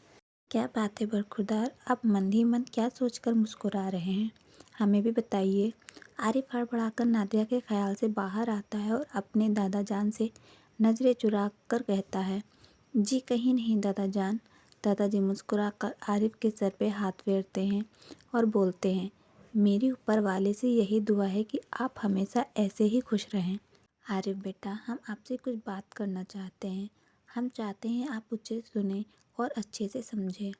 क्या बात है बरखुरदार, आप मन ही मन क्या सोचकर मुस्कुरा रहे हैं? हमें भी बताइए। आरिफ हड़बड़ाकर नादिया के ख्याल से बाहर आता है और अपने दादा जान से नज़रें चुरा कर कहता है, जी कहीं नहीं दादा जान। दादाजी मुस्कुराकर आरिफ के सर पे हाथ फेरते हैं और बोलते हैं, मेरी ऊपर वाले से यही दुआ है कि आप हमेशा ऐसे ही खुश रहें। आरिफ बेटा, हम आपसे कुछ बात करना चाहते हैं। हम चाहते हैं आप उसे सुने और अच्छे से समझें।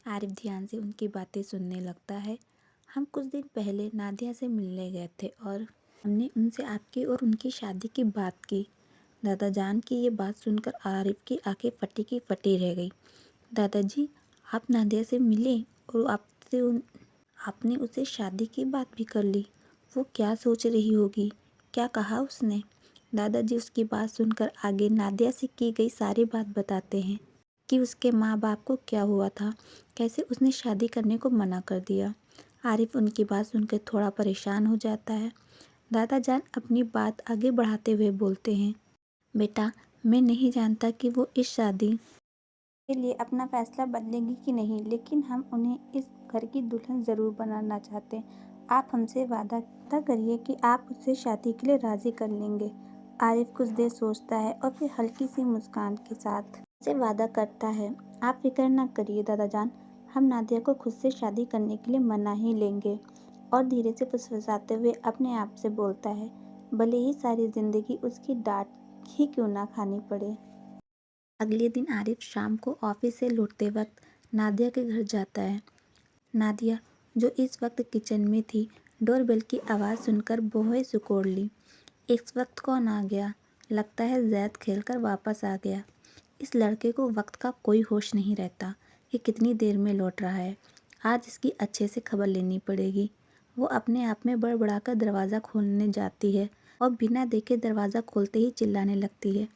आरिफ ध्यान से उनकी बातें सुनने लगता है। हम कुछ दिन पहले नादिया से मिलने गए थे और हमने उनसे आपकी और उनकी शादी की बात की। दादा जान की ये बात सुनकर आरिफ की आंखें फटी की फटी रह गई। दादाजी, आप नादिया से मिले और आपने उसे शादी की बात भी कर ली। वो क्या सोच रही होगी? क्या कहा उसने? दादाजी उसकी बात सुनकर आगे नादिया से की गई सारी बात बताते हैं कि उसके माँ बाप को क्या हुआ था, कैसे उसने शादी करने को मना कर दिया। आरिफ उनकी बात सुनकर थोड़ा परेशान हो जाता है। दादा जान अपनी बात आगे बढ़ाते हुए बोलते हैं, बेटा, मैं नहीं जानता कि वो इस शादी के लिए अपना फैसला बदलेंगी कि नहीं, लेकिन हम उन्हें इस घर की दुल्हन ज़रूर बनाना चाहते हैं। आप हमसे वादा करिए कि आप उससे शादी के लिए राज़ी कर लेंगे। आरिफ कुछ देर सोचता है और फिर हल्की सी मुस्कान के साथ से वादा करता है, आप फिक्र ना करिए दादा जान, हम नादिया को खुद से शादी करने के लिए मना ही लेंगे। और धीरे से फुसफुसाते हुए अपने आप से बोलता है, भले ही सारी ज़िंदगी उसकी डांट ही क्यों ना खानी पड़े। अगले दिन आरिफ शाम को ऑफिस से लौटते वक्त नादिया के घर जाता है। नादिया, जो इस वक्त किचन में थी, डोरबेल की आवाज़ सुनकर भौहें सिकोड़ ली। इस वक्त कौन आ गया? लगता है ज़ैद खेलकर वापस आ गया। इस लड़के को वक्त का कोई होश नहीं रहता कि कितनी देर में लौट रहा है। आज इसकी अच्छे से खबर लेनी पड़ेगी। वो अपने आप में बड़बड़ाकर दरवाज़ा खोलने जाती है और बिना देखे दरवाज़ा खोलते ही चिल्लाने लगती है,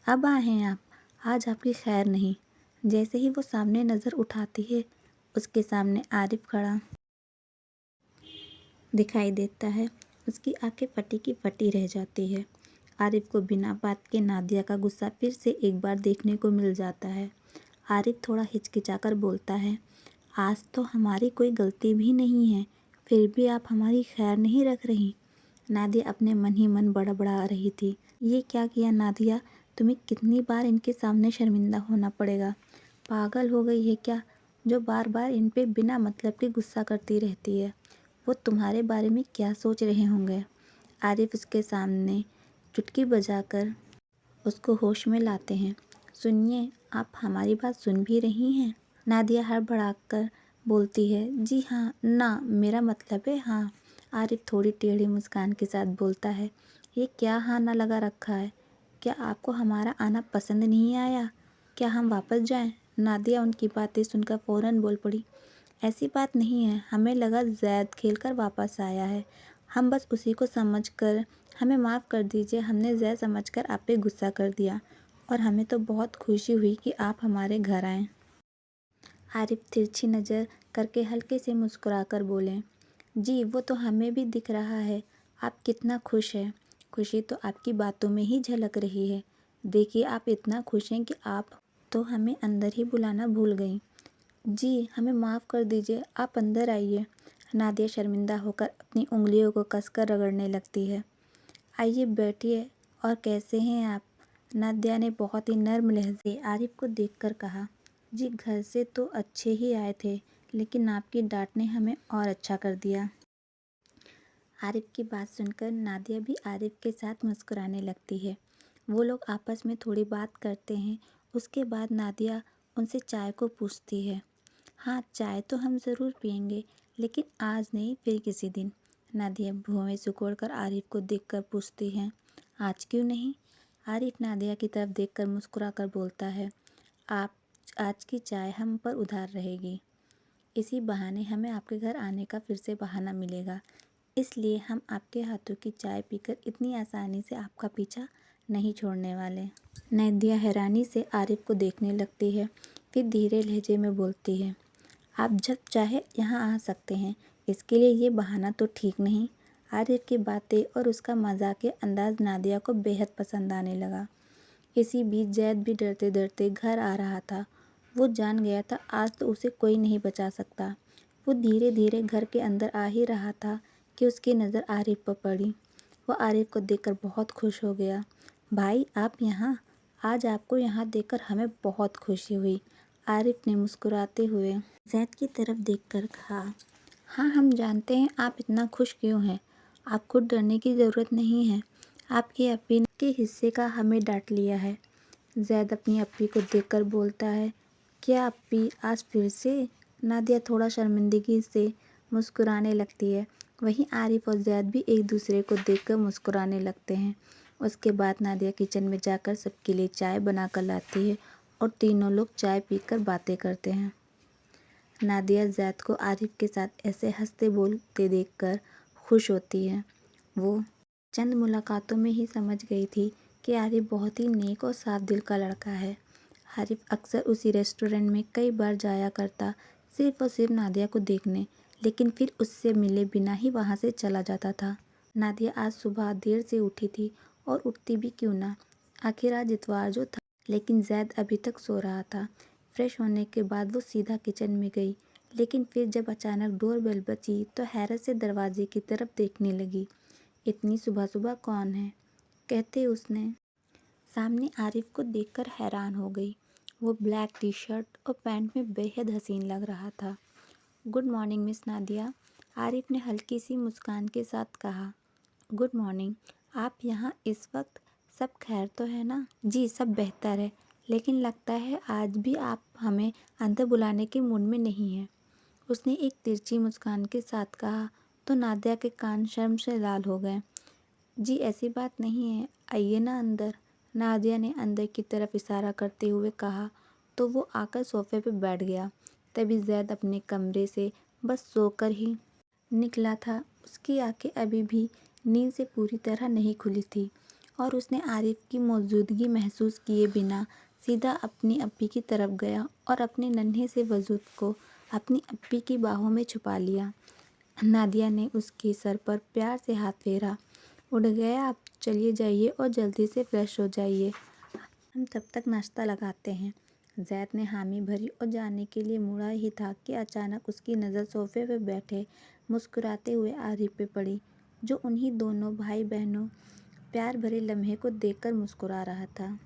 अब आए हैं आप? आज आपकी खैर नहीं। जैसे ही वो सामने नज़र उठाती है, उसके सामने आरिफ खड़ा दिखाई देता है। उसकी आंखें फटी की फटी रह जाती है। आरिफ को बिना बात के नादिया का गुस्सा फिर से एक बार देखने को मिल जाता है। आरिफ थोड़ा हिचकिचाकर बोलता है, आज तो हमारी कोई गलती भी नहीं है, फिर भी आप हमारी खैर नहीं रख रही। नादिया अपने मन ही मन बड़बड़ा रही थी। ये क्या किया नादिया, तुम्हें कितनी बार इनके सामने शर्मिंदा होना पड़ेगा? पागल हो गई है क्या, जो बार बार इन पे बिना मतलब के गुस्सा करती रहती है? वो तुम्हारे बारे में क्या सोच रहे होंगे? आरिफ उसके सामने चुटकी बजाकर उसको होश में लाते हैं। सुनिए, आप हमारी बात सुन भी रही हैं? नादिया हड़बड़ाकर बोलती है। जी हाँ, ना मेरा मतलब है हाँ। आरिफ थोड़ी टेढ़ी मुस्कान के साथ बोलता है। ये क्या हाँ ना लगा रखा है? क्या आपको हमारा आना पसंद नहीं आया? क्या हम वापस जाएं? नादिया उनकी बातें सुनकर फ़ौरन बोल पड़ी। ऐसी बात नहीं है, हमें लगा ज़ैद खेलकर वापस आया है। हम बस उसी को समझकर हमें माफ़ कर दीजिए, हमने ज़ैद समझकर आप पे गुस्सा कर दिया और हमें तो बहुत खुशी हुई कि आप हमारे घर आएँ। आरिफ तिरछी नज़र करके हल्के से मुस्कुराकर बोले। जी वो तो हमें भी दिख रहा है, आप कितना खुश हैं। खुशी तो आपकी बातों में ही झलक रही है। देखिए आप इतना खुश हैं कि आप तो हमें अंदर ही बुलाना भूल गई। जी हमें माफ़ कर दीजिए, आप अंदर आइए। नादिया शर्मिंदा होकर अपनी उंगलियों को कसकर रगड़ने लगती है। आइए बैठिए, और कैसे हैं आप? नादिया ने बहुत ही नर्म लहजे से आरिफ को देखकर कहा। जी घर से तो अच्छे ही आए थे, लेकिन आपकी डांट ने हमें और अच्छा कर दिया। आरिफ की बात सुनकर नादिया भी आरिफ के साथ मुस्कुराने लगती है। वो लोग आपस में थोड़ी बात करते हैं। उसके बाद नादिया उनसे चाय को पूछती है। हाँ चाय तो हम ज़रूर पियेंगे, लेकिन आज नहीं, फिर किसी दिन। नादिया भौहें सिकोड़कर आरिफ को देखकर पूछती है। आज क्यों नहीं? आरिफ नादिया की तरफ देखकर मुस्कुराकर बोलता है। आप आज की चाय हम पर उधार रहेगी। इसी बहाने हमें आपके घर आने का फिर से बहाना मिलेगा, इसलिए हम आपके हाथों की चाय पीकर इतनी आसानी से आपका पीछा नहीं छोड़ने वाले। नादिया हैरानी से आरिफ को देखने लगती है, फिर धीरे लहजे में बोलती है। आप जब चाहे यहाँ आ सकते हैं, इसके लिए ये बहाना तो ठीक नहीं। आरिफ की बातें और उसका मजाकिया अंदाज नादिया को बेहद पसंद आने लगा। इसी बीच जैद भी डरते डरते घर आ रहा था। वो जान गया था आज तो उसे कोई नहीं बचा सकता। वो धीरे धीरे घर के अंदर आ ही रहा था कि उसकी नज़र आरिफ पर पड़ी। वो आरिफ को देखकर बहुत खुश हो गया। भाई आप यहाँ? आज आपको यहाँ देखकर हमें बहुत खुशी हुई। आरिफ ने मुस्कुराते हुए जैद की तरफ देखकर कहा। हाँ हम जानते हैं आप इतना खुश क्यों हैं। आप खुद डरने की ज़रूरत नहीं है। आपकी अपी के हिस्से का हमें डांट लिया है। जैद अपनी अपी को देखकर बोलता है। क्या अपी आज फिर से? नादिया थोड़ा शर्मिंदगी से मुस्कुराने लगती है। वहीं आरिफ और जैद भी एक दूसरे को देखकर मुस्कुराने लगते हैं। उसके बाद नादिया किचन में जाकर सबके लिए चाय बनाकर लाती है और तीनों लोग चाय पीकर बातें करते हैं। नादिया जैद को आरिफ के साथ ऐसे हंसते बोलते देखकर खुश होती है। वो चंद मुलाकातों में ही समझ गई थी कि आरिफ बहुत ही नेक और साफ दिल का लड़का है। आरिफ अक्सर उसी रेस्टोरेंट में कई बार जाया करता, सिर्फ और सिर्फ नादिया को देखने, लेकिन फिर उससे मिले बिना ही वहाँ से चला जाता था। नादिया आज सुबह देर से उठी थी, और उठती भी क्यों ना, आखिर आज इतवार जो था। लेकिन जैद अभी तक सो रहा था। फ्रेश होने के बाद वो सीधा किचन में गई, लेकिन फिर जब अचानक डोरबेल बजी तो हैरत से दरवाजे की तरफ देखने लगी। इतनी सुबह सुबह कौन है? कहते उसने सामने आरिफ को देखकर हैरान हो गई। वो ब्लैक टी शर्ट और पैंट में बेहद हसीन लग रहा था। Good morning miss Nadia, Arif ने हल्की सी मुस्कान के साथ कहा। Good morning. आप यहाँ इस वक्त? सब खैर तो है ना? जी सब बेहतर है, लेकिन लगता है आज भी आप हमें अंदर बुलाने के मूड में नहीं हैं। उसने एक तिरछी मुस्कान के साथ कहा तो नादिया के कान शर्म से लाल हो गए। जी ऐसी बात नहीं है, आइए ना अंदर। नादिया ने अंदर की तरफ इशारा करते हुए कहा तो वो आकर सोफे पर बैठ गया। तभी जैद अपने कमरे से बस सोकर ही निकला था। उसकी आंखें अभी भी नींद से पूरी तरह नहीं खुली थी, और उसने आरिफ की मौजूदगी महसूस किए बिना सीधा अपनी अप्पी की तरफ गया और अपने नन्हे से वजूद को अपनी अप्पी की बाहों में छुपा लिया। नादिया ने उसके सर पर प्यार से हाथ फेरा। उठ गए आप? चलिए जाइए और जल्दी से फ्रेश हो जाइए, हम तब तक नाश्ता लगाते हैं। जैद ने हामी भरी और जाने के लिए मुड़ा ही था कि अचानक उसकी नज़र सोफे पर बैठे मुस्कुराते हुए आरिफ पे पड़ी, जो उन्हीं दोनों भाई बहनों प्यार भरे लम्हे को देखकर मुस्कुरा रहा था।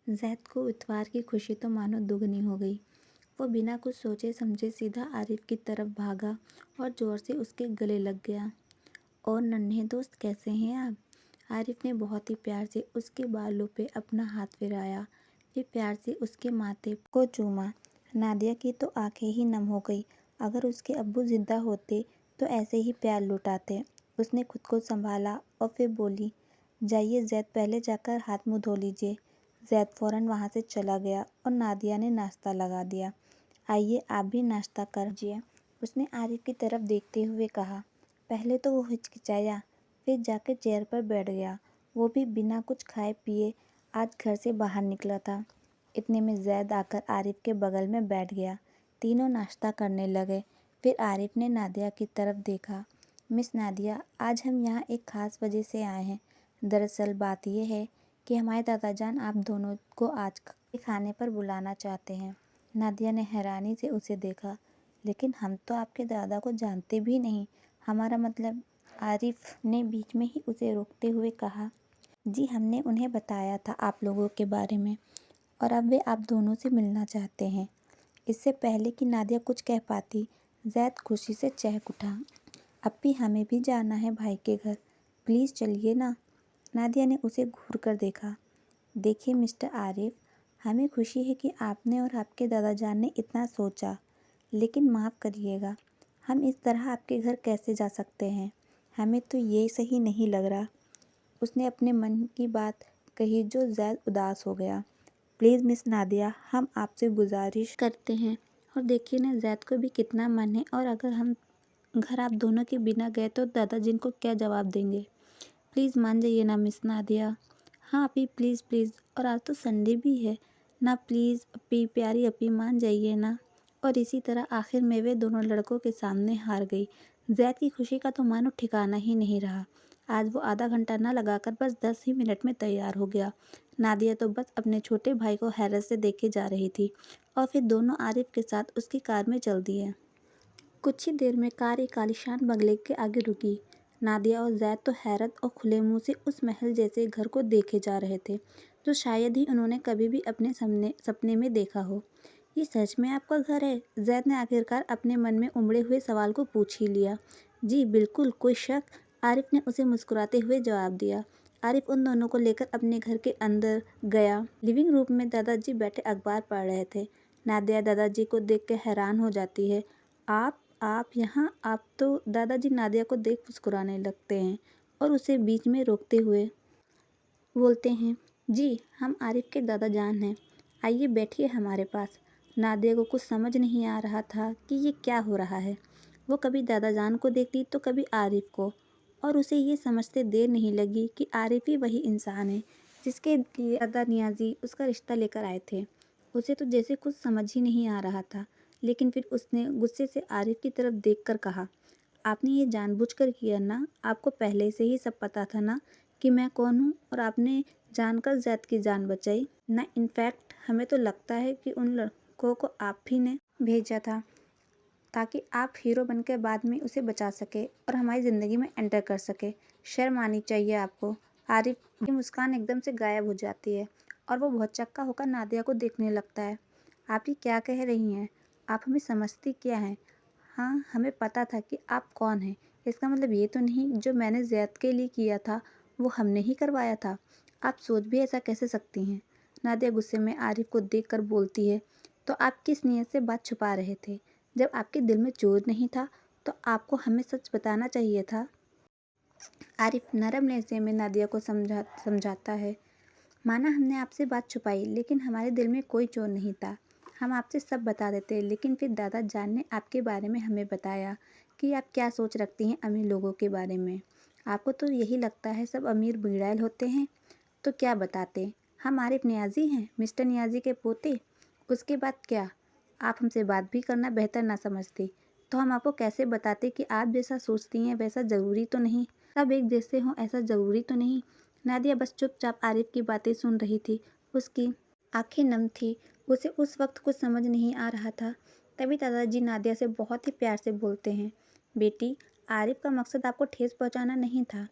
ज़ैद को इतवार की खुशी तो मानो दुगनी हो गई। वो बिना कुछ सोचे समझे सीधा आरिफ की तरफ भागा और ज़ोर से उसके गले लग गया। और नन्हे दोस्त, कैसे हैं आप? आरिफ ने बहुत ही प्यार से उसके बालों पे अपना हाथ फिराया, फिर प्यार से उसके माथे को चूमा। नादिया की तो आंखें ही नम हो गई। अगर उसके अब्बू जिंदा होते तो ऐसे ही प्यार लुटाते। उसने खुद को संभाला और फिर बोली, जाइए ज़ैद, पहले जाकर हाथ मुंह धो लीजिए। ज़ैद फ़ौरन वहाँ से चला गया और नादिया ने नाश्ता लगा दिया। आइए आप भी नाश्ता कर लीजिए, उसने आरिफ की तरफ देखते हुए कहा। पहले तो वो हिचकिचाया, फिर जाकर चेयर पर बैठ गया। वो भी बिना कुछ खाए पिए आज घर से बाहर निकला था। इतने में ज़ैद आकर आरिफ के बगल में बैठ गया। तीनों नाश्ता करने लगे। फिर आरिफ ने नादिया की तरफ देखा। मिस नादिया, आज हम यहाँ एक ख़ास वजह से आए हैं। दरअसल बात यह है कि हमारे दादाजान आप दोनों को आज के खाने पर बुलाना चाहते हैं। नादिया ने हैरानी से उसे देखा। लेकिन हम तो आपके दादा को जानते भी नहीं। हमारा मतलब, आरिफ ने बीच में ही उसे रोकते हुए कहा। जी, हमने उन्हें बताया था आप लोगों के बारे में और अब वे आप दोनों से मिलना चाहते हैं। इससे पहले कि नादिया कुछ कह पाती, ज़ैद खुशी से चहक उठा। अप्पी, हमें भी जाना है भाई के घर, प्लीज़ चलिए ना। नादिया ने उसे घूर कर देखा। देखिए मिस्टर आरिफ, हमें खुशी है कि आपने और आपके दादाजान ने इतना सोचा, लेकिन माफ़ करिएगा, हम इस तरह आपके घर कैसे जा सकते हैं? हमें तो ये सही नहीं लग रहा। उसने अपने मन की बात कही, जो ज़ैद उदास हो गया। प्लीज़ मिस नादिया, हम आपसे गुजारिश करते हैं। और देखिए ना, ज़ैद को भी कितना मन है, और अगर हम घर आप दोनों के बिना गए तो दादाजी को क्या जवाब देंगे? प्लीज़ मान जाइए ना मिस नादिया। हाँ अप्पी, प्लीज़ प्लीज़, और आज तो संडे भी है ना, प्लीज़ अप्पी, प्यारी अप्पी, मान जाइए ना। और इसी तरह आखिर में वे दोनों लड़कों के सामने हार गई। ज़ैद की खुशी का तो मानो ठिकाना ही नहीं रहा। आज वो आधा घंटा न लगाकर बस 10 ही मिनट में तैयार हो गया। नादिया तो बस अपने छोटे भाई को हैरत से देखे जा रही थी, और फिर दोनों आरिफ के साथ उसकी कार में चल दिए। कुछ ही देर में कार एक आलीशान बंगले के आगे रुकी। नादिया और ज़ैद तो हैरत और खुले मुंह से उस महल जैसे घर को देखे जा रहे थे, जो शायद ही उन्होंने कभी भी अपने सपने में देखा हो। ये सच में आपका घर है? ज़ैद ने आखिरकार अपने मन में उमड़े हुए सवाल को पूछ ही लिया। जी बिल्कुल, कोई शक? आरिफ ने उसे मुस्कुराते हुए जवाब दिया। आरिफ उन दोनों को लेकर अपने घर के अंदर गया। लिविंग रूम में दादाजी बैठे अखबार पढ़ रहे थे। नादिया दादाजी को देख कर हैरान हो जाती है। आप यहाँ? आप तो दादाजी नादिया को देख मुस्कुराने लगते हैं और उसे बीच में रोकते हुए बोलते हैं, जी हम आरिफ के दादाजान हैं, आइए बैठिए हमारे पास। नादिया को कुछ समझ नहीं आ रहा था कि ये क्या हो रहा है। वो कभी दादाजान को देखती तो कभी आरिफ को, और उसे ये समझते देर नहीं लगी कि आरिफ ही वही इंसान है जिसके लिए दादा नियाजी उसका रिश्ता लेकर आए थे। उसे तो जैसे कुछ समझ ही नहीं आ रहा था, लेकिन फिर उसने गुस्से से आरिफ की तरफ देखकर कहा, आपने ये जानबूझकर किया ना? आपको पहले से ही सब पता था ना कि मैं कौन हूँ, और आपने जानकर ज़ैद की जान बचाई ना? इनफैक्ट हमें तो लगता है कि उन लड़कों को आप ही ने भेजा था ताकि आप हीरो बनकर बाद में उसे बचा सके और हमारी ज़िंदगी में एंटर कर सके। शर्म आनी चाहिए आपको। आरिफ की मुस्कान एकदम से गायब हो जाती है और वो बहुत चक्का होकर नादिया को देखने लगता है। आप ये क्या कह रही हैं? आप हमें समझती क्या हैं? हाँ, हमें पता था कि आप कौन हैं। इसका मतलब ये तो नहीं जो मैंने ज़ैद के लिए किया था वो हमने ही करवाया था। आप सोच भी ऐसा कैसे सकती हैं? नादिया गुस्से में आरिफ को देखकर बोलती है, तो आप किस नीयत से बात छुपा रहे थे? जब आपके दिल में चोर नहीं था तो आपको हमें सच बताना चाहिए था। आरिफ नरम लहजे में नादिया को समझाता है, माना हमने आपसे बात छुपाई, लेकिन हमारे दिल में कोई चोर नहीं था। हम आपसे सब बता देते, लेकिन फिर दादा जान ने आपके बारे में हमें बताया कि आप क्या सोच रखती हैं अमीर लोगों के बारे में। आपको तो यही लगता है सब अमीर बिगड़ैल होते हैं। तो क्या बताते? हम आरिफ नियाज़ी हैं, मिस्टर नियाज़ी के पोते। उसके बाद क्या? आप हमसे बात भी करना बेहतर ना समझती तो हम आपको कैसे बताते कि आप जैसा सोचती हैं वैसा ज़रूरी तो नहीं, सब एक जैसे हों ऐसा ज़रूरी तो नहीं। नादिया बस चुपचाप आरिफ की बातें सुन रही थी। उसकी आंखें नम थी। उसे उस वक्त कुछ समझ नहीं आ रहा था। तभी दादाजी नादिया से बहुत ही प्यार से बोलते हैं, बेटी, आरिफ का मकसद आपको ठेस पहुंचाना नहीं था।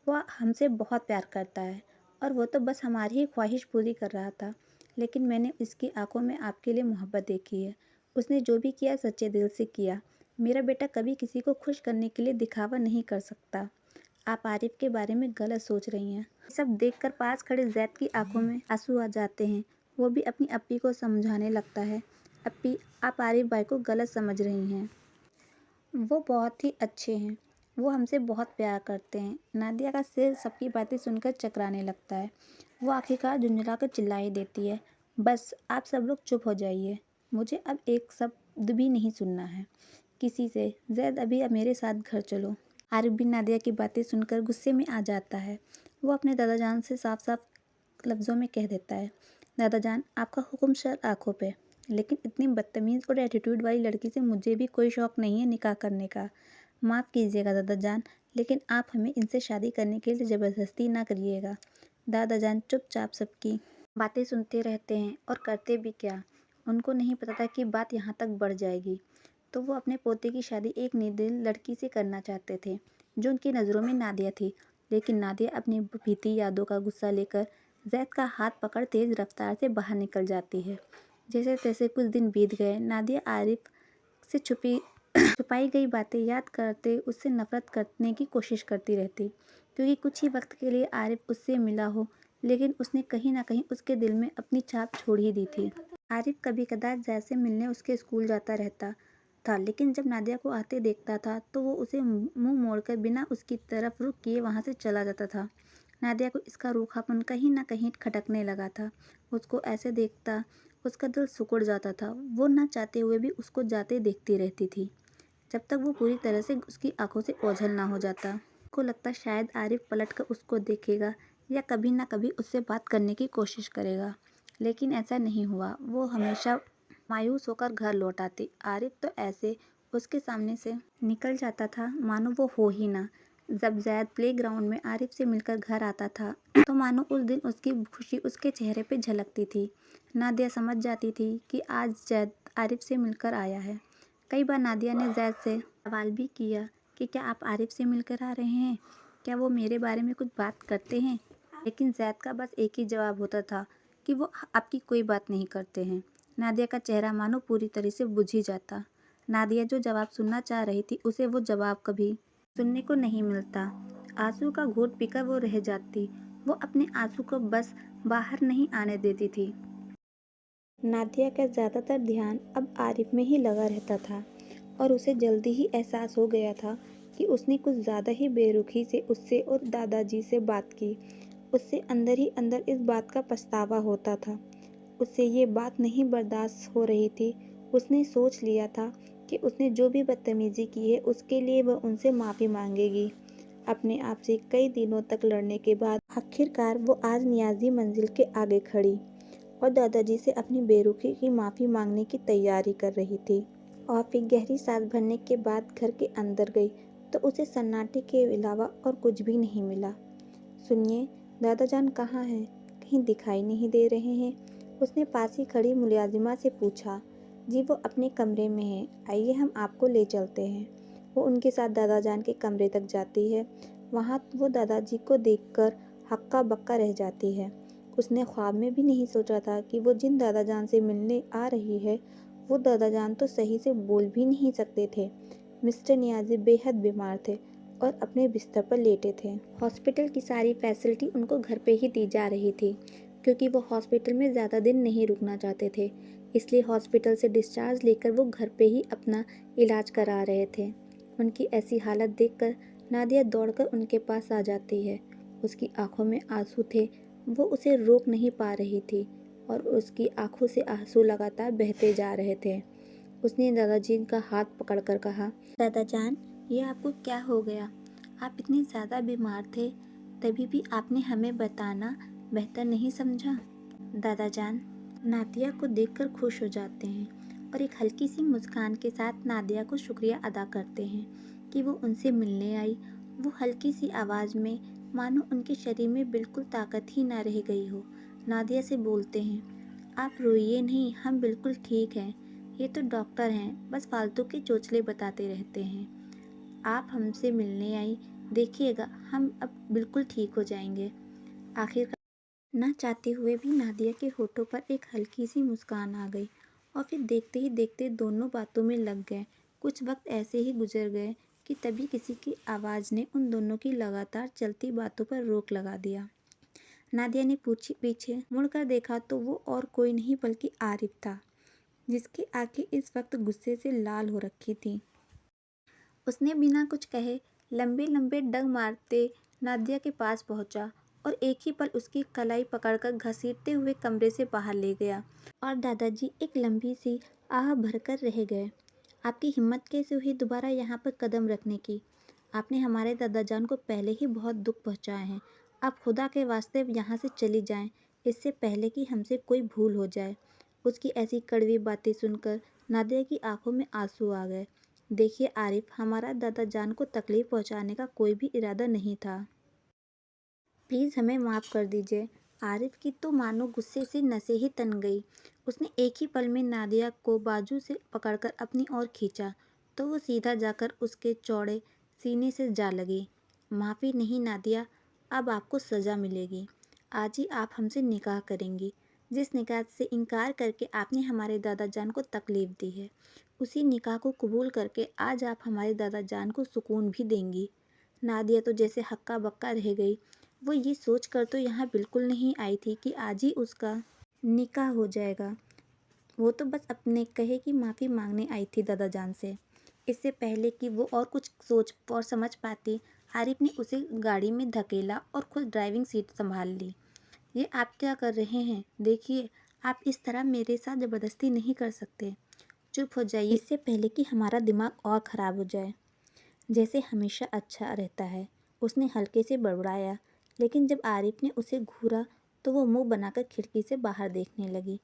वह हमसे बहुत प्यार करता है और वो तो बस हमारी ही ख्वाहिश पूरी कर रहा था। लेकिन मैंने उसकी आंखों में आपके लिए मोहब्बत देखी है। उसने जो भी किया सच्चे दिल से किया। मेरा बेटा कभी किसी को खुश करने के लिए दिखावा नहीं कर सकता। आप आरिफ के बारे में गलत सोच रही हैं। ये सब देखकर पास खड़े जैद की आंखों में आंसू आ जाते हैं। वो भी अपनी अप्पी को समझाने लगता है। अप्पी, आप आरिफ भाई को गलत समझ रही हैं। वो बहुत ही अच्छे हैं। वो हमसे बहुत प्यार करते हैं। नादिया का सिर सबकी बातें सुनकर चकराने लगता है। वो आखिरकार झुंझलाकर चिल्ला ही देती है, बस आप सब लोग चुप हो जाइए। मुझे अब एक शब्द भी नहीं सुनना है किसी से। जैद, अभी अब मेरे साथ घर चलो। आरिफ भी नादिया की बातें सुनकर गुस्से में आ जाता है। वो अपने दादाजान से साफ साफ लफ्ज़ों में कह देता है, दादाजान, आपका हुक्म सर आँखों पे। लेकिन इतनी बदतमीज़ और एटीट्यूड वाली लड़की से मुझे भी कोई शौक़ नहीं है निकाह करने का। माफ़ कीजिएगा दादाजान, लेकिन आप हमें इनसे शादी करने के लिए ज़बरदस्ती ना करिएगा। दादाजान चुपचाप सबकी बातें सुनते रहते हैं और करते भी क्या। उनको नहीं पता था कि बात यहाँ तक बढ़ जाएगी। तो वो अपने पोते की शादी एक निर्दयी लड़की से करना चाहते थे, जो उनकी नज़रों में नादिया थी। लेकिन नादिया अपनी बीती यादों का गुस्सा लेकर जैद का हाथ पकड़ तेज़ रफ्तार से बाहर निकल जाती है। जैसे तैसे कुछ दिन बीत गए। नादिया आरिफ से छुपाई गई बातें याद करते उससे नफरत करने की कोशिश करती रहती, क्योंकि कुछ ही वक्त के लिए आरिफ उससे मिला हो, लेकिन उसने कहीं ना कहीं उसके दिल में अपनी छाप छोड़ ही दी थी। आरिफ कभी कदार जैद से मिलने उसके स्कूल जाता रहता था, लेकिन जब नादिया को आते देखता था तो वो उसे मुंह मोड़कर बिना उसकी तरफ रुख किए वहाँ से चला जाता था। नादिया को इसका रूखापन कहीं न कहीं खटकने लगा था। उसको ऐसे देखता उसका दिल सिकुड़ जाता था। वो न चाहते हुए भी उसको जाते देखती रहती थी, जब तक वो पूरी तरह से उसकी आंखों से ओझल ना हो जाता। उसको लगता शायद आरिफ पलटकर उसको देखेगा या कभी ना कभी उससे बात करने की कोशिश करेगा, लेकिन ऐसा नहीं हुआ। वो हमेशा मायूस होकर घर लौट आती। आरिफ तो ऐसे उसके सामने से निकल जाता था मानो वो हो ही ना। जब जैद प्लेग्राउंड में आरिफ से मिलकर घर आता था तो मानो उस दिन उसकी खुशी उसके चेहरे पे झलकती थी। नादिया समझ जाती थी कि आज जैद आरिफ से मिलकर आया है। कई बार नादिया ने जैद से सवाल भी किया कि क्या आप आरिफ से मिलकर आ रहे हैं, क्या वो मेरे बारे में कुछ बात करते हैं, लेकिन जैद का बस एक ही जवाब होता था कि वो आपकी कोई बात नहीं करते हैं। नादिया का चेहरा मानो पूरी तरह से बुझ ही जाता। नादिया जो जवाब सुनना चाह रही थी उसे वो जवाब कभी सुनने को नहीं मिलता। आंसू का घूंट पीकर वो रह जाती। वो अपने आंसू को बस बाहर नहीं आने देती थी। नादिया का ज़्यादातर ध्यान अब आरिफ में ही लगा रहता था और उसे जल्दी ही एहसास हो गया था कि उसने कुछ ज़्यादा ही बेरुखी से उससे और दादाजी से बात की। उससे अंदर ही अंदर इस बात का पछतावा होता था। उससे ये बात नहीं बर्दाश्त हो रही थी। उसने सोच लिया था कि उसने जो भी बदतमीज़ी की है उसके लिए वह उनसे माफ़ी मांगेगी। अपने आप से कई दिनों तक लड़ने के बाद आखिरकार वो आज नियाज़ी मंजिल के आगे खड़ी और दादाजी से अपनी बेरुखी की माफ़ी मांगने की तैयारी कर रही थी। और फिर गहरी सांस भरने के बाद घर के अंदर गई तो उसे सन्नाटे के अलावा और कुछ भी नहीं मिला। सुनिए, दादाजान कहाँ हैं? कहीं दिखाई नहीं दे रहे हैं। उसने पास ही खड़ी मुलाजिमा से पूछा। जी, वो अपने कमरे में हैं, आइए हम आपको ले चलते हैं। वो उनके साथ दादाजान के कमरे तक जाती है। वहाँ वो दादाजी को देखकर हक्का बक्का रह जाती है। उसने ख्वाब में भी नहीं सोचा था कि वो जिन दादाजान से मिलने आ रही है वो दादाजान तो सही से बोल भी नहीं सकते थे। मिस्टर नियाज़ी बेहद बीमार थे और अपने बिस्तर पर लेटे थे। हॉस्पिटल की सारी फैसिलिटी उनको घर पे ही दी जा रही थी, क्योंकि वो हॉस्पिटल में ज़्यादा दिन नहीं रुकना चाहते थे। इसलिए हॉस्पिटल से डिस्चार्ज लेकर वो घर पे ही अपना इलाज करा रहे थे। उनकी ऐसी हालत देखकर नादिया दौड़कर उनके पास आ जाती है। उसकी आंखों में आंसू थे। वो उसे रोक नहीं पा रही थी और उसकी आंखों से आंसू लगातार बहते जा रहे थे। उसने दादाजी का हाथ पकड़कर कहा, दादाजान, ये आपको क्या हो गया? आप इतने ज़्यादा बीमार थे, तभी भी आपने हमें बताना बेहतर नहीं समझा? दादाजान नादिया को देखकर खुश हो जाते हैं और एक हल्की सी मुस्कान के साथ नादिया को शुक्रिया अदा करते हैं कि वो उनसे मिलने आई। वो हल्की सी आवाज़ में मानो उनके शरीर में बिल्कुल ताकत ही ना रह गई हो, नादिया से बोलते हैं, आप रोइए नहीं, हम बिल्कुल ठीक हैं। ये तो डॉक्टर हैं, बस फालतू के चोचले बताते रहते हैं। आप हमसे मिलने आई, देखिएगा हम अब बिल्कुल ठीक हो जाएंगे। आखिर ना चाहते हुए भी नादिया के होठों पर एक हल्की सी मुस्कान आ गई और फिर देखते ही देखते दोनों बातों में लग गए। कुछ वक्त ऐसे ही गुजर गए कि तभी किसी की आवाज़ ने उन दोनों की लगातार चलती बातों पर रोक लगा दिया। नादिया ने पूछी पीछे मुड़कर देखा तो वो और कोई नहीं बल्कि आरिफ था, जिसकी आंखें इस वक्त गुस्से से लाल हो रखी थीं। उसने बिना कुछ कहे लंबे लंबे डग मारते नादिया के पास पहुंचा और एक ही पल उसकी कलाई पकड़कर घसीटते हुए कमरे से बाहर ले गया। और दादाजी एक लंबी सी आह भरकर रह गए। आपकी हिम्मत कैसे हुई दोबारा यहाँ पर कदम रखने की? आपने हमारे दादाजान को पहले ही बहुत दुख पहुँचाए हैं। आप खुदा के वास्ते यहाँ से चली जाएं, इससे पहले कि हमसे कोई भूल हो जाए। उसकी ऐसी कड़वी बातें सुनकर नादिया की आंखों में आंसू आ गए। देखिए आरिफ, हमारा दादाजान को तकलीफ़ पहुँचाने का कोई भी इरादा नहीं था। प्लीज़ हमें माफ़ कर दीजिए। आरिफ की तो मानो गुस्से से नसें ही तन गई। उसने एक ही पल में नादिया को बाजू से पकड़कर अपनी ओर खींचा तो वो सीधा जाकर उसके चौड़े सीने से जा लगी। माफ़ी नहीं नादिया, अब आपको सज़ा मिलेगी। आज ही आप हमसे निकाह करेंगी। जिस निकाह से इनकार करके आपने हमारे दादाजान को तकलीफ़ दी है, उसी निकाह को कबूल करके आज आप हमारे दादाजान को सुकून भी देंगी। नादिया तो जैसे हक्का बक्का रह गई। वो ये सोच कर तो यहाँ बिल्कुल नहीं आई थी कि आज ही उसका निकाह हो जाएगा। वो तो बस अपने कहे की माफ़ी मांगने आई थी दादाजान से। इससे पहले कि वो और कुछ सोच और समझ पाती, आरिफ ने उसे गाड़ी में धकेला और खुद ड्राइविंग सीट संभाल ली। ये आप क्या कर रहे हैं? देखिए, आप इस तरह मेरे साथ ज़बरदस्ती नहीं कर सकते। चुप हो जाइए, इससे पहले कि हमारा दिमाग और ख़राब हो जाए। जैसे हमेशा अच्छा रहता है, उसने हल्के से बड़बड़ाया। लेकिन जब आरिफ ने उसे घूरा तो वो मुंह बनाकर खिड़की से बाहर देखने लगी।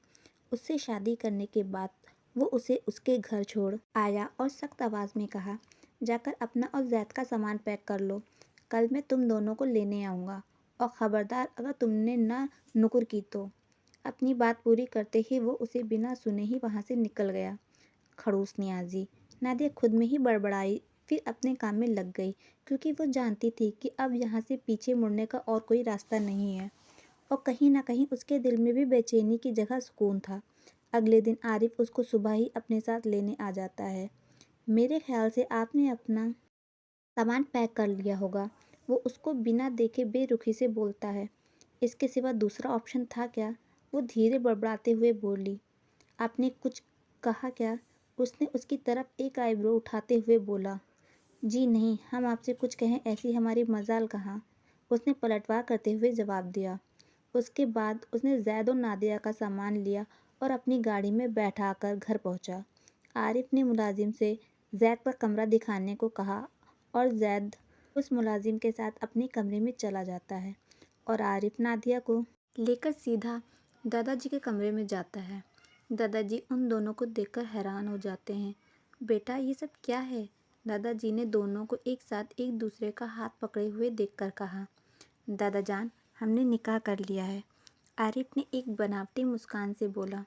उससे शादी करने के बाद वो उसे उसके घर छोड़ आया और सख्त आवाज़ में कहा, जाकर अपना और जैद का सामान पैक कर लो। कल मैं तुम दोनों को लेने आऊँगा और ख़बरदार अगर तुमने ना नुकुर की तो। अपनी बात पूरी करते ही वो उसे बिना सुने ही वहाँ से निकल गया। खड़ूस नियाज़ी, नादिया खुद में ही बड़बड़ाई, फिर अपने काम में लग गई क्योंकि वो जानती थी कि अब यहाँ से पीछे मुड़ने का और कोई रास्ता नहीं है। और कहीं ना कहीं उसके दिल में भी बेचैनी की जगह सुकून था। अगले दिन आरिफ उसको सुबह ही अपने साथ लेने आ जाता है। मेरे ख्याल से आपने अपना सामान पैक कर लिया होगा, वो उसको बिना देखे बेरुखी से बोलता है। इसके सिवा दूसरा ऑप्शन था क्या? वो धीरे बड़बड़ाते हुए बोली, आपने कुछ कहा क्या? उसने उसकी तरफ एक आईब्रो उठाते हुए बोला, जी नहीं, हम आपसे कुछ कहें ऐसी हमारी मजाल कहाँ। उसने पलटवार करते हुए जवाब दिया। उसके बाद उसने जैद और नादिया का सामान लिया और अपनी गाड़ी में बैठाकर घर पहुंचा। आरिफ ने मुलाजिम से जैद का कमरा दिखाने को कहा और जैद उस मुलाजिम के साथ अपने कमरे में चला जाता है और आरिफ नादिया को लेकर सीधा दादाजी के कमरे में जाता है। दादाजी उन दोनों को देखकर हैरान हो जाते हैं। बेटा, ये सब क्या है? दादाजी ने दोनों को एक साथ एक दूसरे का हाथ पकड़े हुए देखकर कहा। दादाजान, हमने निकाह कर लिया है, आरिफ ने एक बनावटी मुस्कान से बोला।